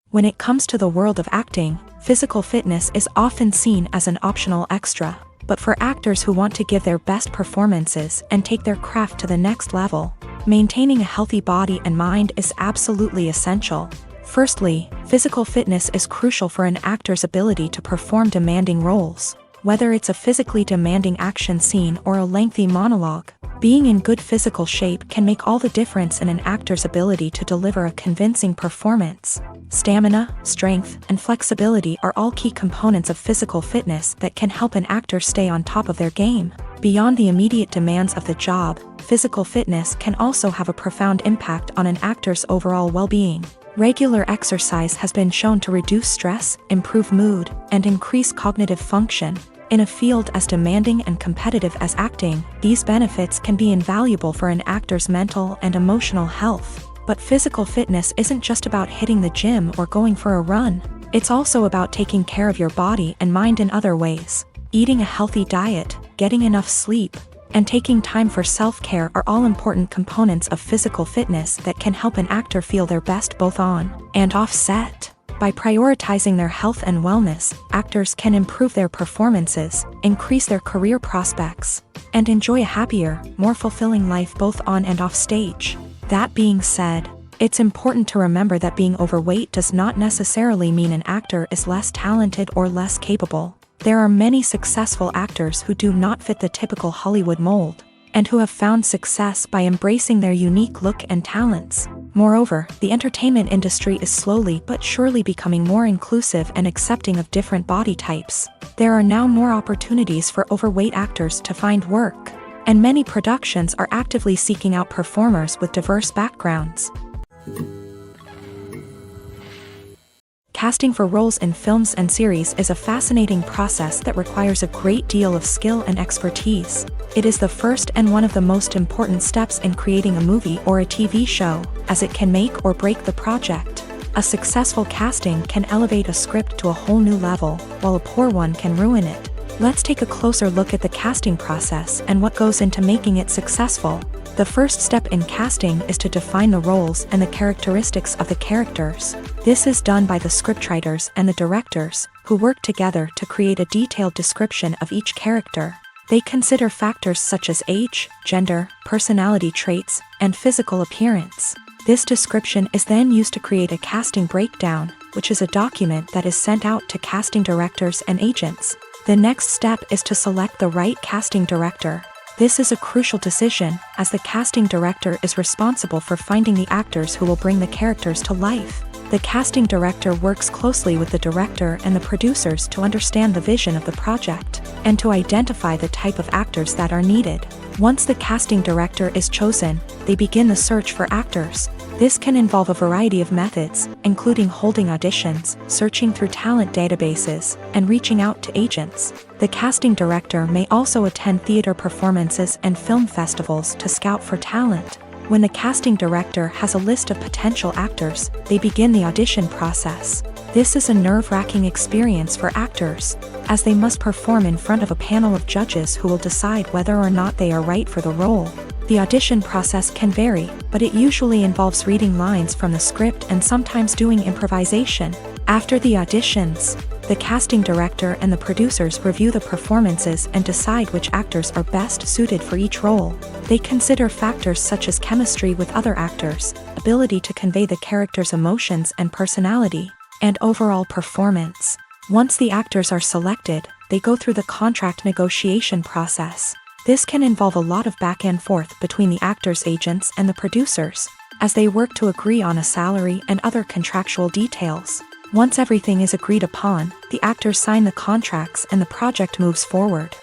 When it comes to the world of acting, physical fitness is often seen as an optional extra. But for actors who want to give their best performances and take their craft to the next level, maintaining a healthy body and mind is absolutely essential. Firstly, physical fitness is crucial for an actor's ability to perform demanding roles. Whether it's a physically demanding action scene or a lengthy monologue, being in good physical shape can make all the difference in an actor's ability to deliver a convincing performance. Stamina, strength, and flexibility are all key components of physical fitness that can help an actor stay on top of their game. Beyond the immediate demands of the job, physical fitness can also have a profound impact on an actor's overall well-being. Regular exercise has been shown to reduce stress, improve mood, and increase cognitive function. In a field as demanding and competitive as acting, these benefits can be invaluable for an actor's mental and emotional health. But physical fitness isn't just about hitting the gym or going for a run. It's also about taking care of your body and mind in other ways. Eating a healthy diet, getting enough sleep, and taking time for self-care are all important components of physical fitness that can help an actor feel their best both on and off set. By prioritizing their health and wellness, actors can improve their performances, increase their career prospects, and enjoy a happier, more fulfilling life both on and off stage. That being said, it's important to remember that being overweight does not necessarily mean an actor is less talented or less capable. There are many successful actors who do not fit the typical Hollywood mold, and who have found success by embracing their unique look and talents. Moreover, the entertainment industry is slowly but surely becoming more inclusive and accepting of different body types. There are now more opportunities for overweight actors to find work, and many productions are actively seeking out performers with diverse backgrounds. Casting for roles in films and series is a fascinating process that requires a great deal of skill and expertise. It is the first and one of the most important steps in creating a movie or a TV show, as it can make or break the project. A successful casting can elevate a script to a whole new level, while a poor one can ruin it. Let's take a closer look at the casting process and what goes into making it successful. The first step in casting is to define the roles and the characteristics of the characters. This is done by the scriptwriters and the directors, who work together to create a detailed description of each character. They consider factors such as age, gender, personality traits, and physical appearance. This description is then used to create a casting breakdown, which is a document that is sent out to casting directors and agents. The next step is to select the right casting director. This is a crucial decision, as the casting director is responsible for finding the actors who will bring the characters to life. The casting director works closely with the director and the producers to understand the vision of the project, and to identify the type of actors that are needed. Once the casting director is chosen, they begin the search for actors. This can involve a variety of methods, including holding auditions, searching through talent databases, and reaching out to agents. The casting director may also attend theater performances and film festivals to scout for talent. When the casting director has a list of potential actors, they begin the audition process. This is a nerve-wracking experience for actors, as they must perform in front of a panel of judges who will decide whether or not they are right for the role. The audition process can vary, but it usually involves reading lines from the script and sometimes doing improvisation. After the auditions, the casting director and the producers review the performances and decide which actors are best suited for each role. They consider factors such as chemistry with other actors, ability to convey the character's emotions and personality, and overall performance. Once the actors are selected, they go through the contract negotiation process. This can involve a lot of back and forth between the actors' agents and the producers, as they work to agree on a salary and other contractual details. Once everything is agreed upon, the actors sign the contracts and the project moves forward.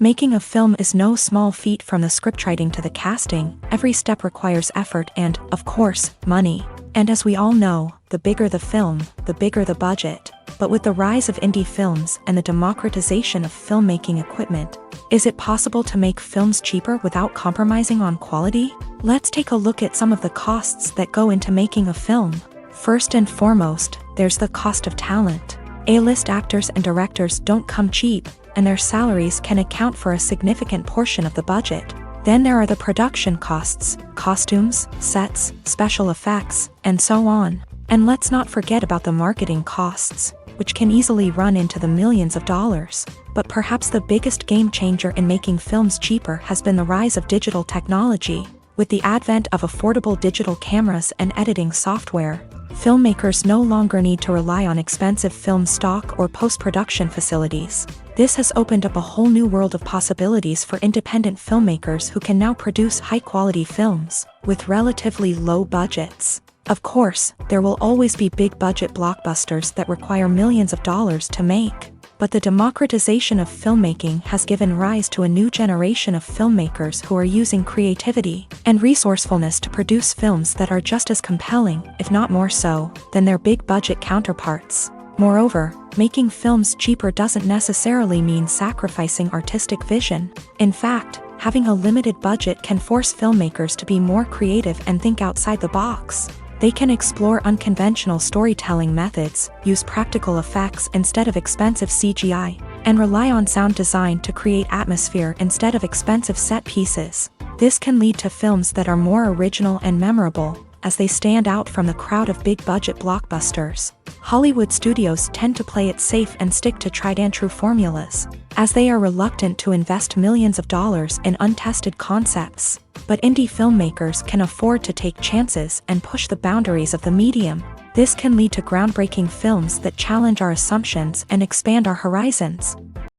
Making a film is no small feat. From the scriptwriting to the casting, every step requires effort and, of course, money. And as we all know, the bigger the film, the bigger the budget. But with the rise of indie films and the democratization of filmmaking equipment, is it possible to make films cheaper without compromising on quality? Let's take a look at some of the costs that go into making a film. First and foremost, there's the cost of talent. A-list actors and directors don't come cheap, and their salaries can account for a significant portion of the budget. Then there are the production costs, costumes, sets, special effects, and so on. And let's not forget about the marketing costs, which can easily run into the millions of dollars. But perhaps the biggest game changer in making films cheaper has been the rise of digital technology. With the advent of affordable digital cameras and editing software, filmmakers no longer need to rely on expensive film stock or post-production facilities. This has opened up a whole new world of possibilities for independent filmmakers who can now produce high-quality films with relatively low budgets. Of course, there will always be big-budget blockbusters that require millions of dollars to make. But the democratization of filmmaking has given rise to a new generation of filmmakers who are using creativity and resourcefulness to produce films that are just as compelling, if not more so, than their big-budget counterparts. Moreover, making films cheaper doesn't necessarily mean sacrificing artistic vision. In fact, having a limited budget can force filmmakers to be more creative and think outside the box. They can explore unconventional storytelling methods, use practical effects instead of expensive CGI, and rely on sound design to create atmosphere instead of expensive set pieces. This can lead to films that are more original and memorable, as they stand out from the crowd of big-budget blockbusters. Hollywood studios tend to play it safe and stick to tried-and-true formulas, as they are reluctant to invest millions of dollars in untested concepts. But indie filmmakers can afford to take chances and push the boundaries of the medium. This can lead to groundbreaking films that challenge our assumptions and expand our horizons.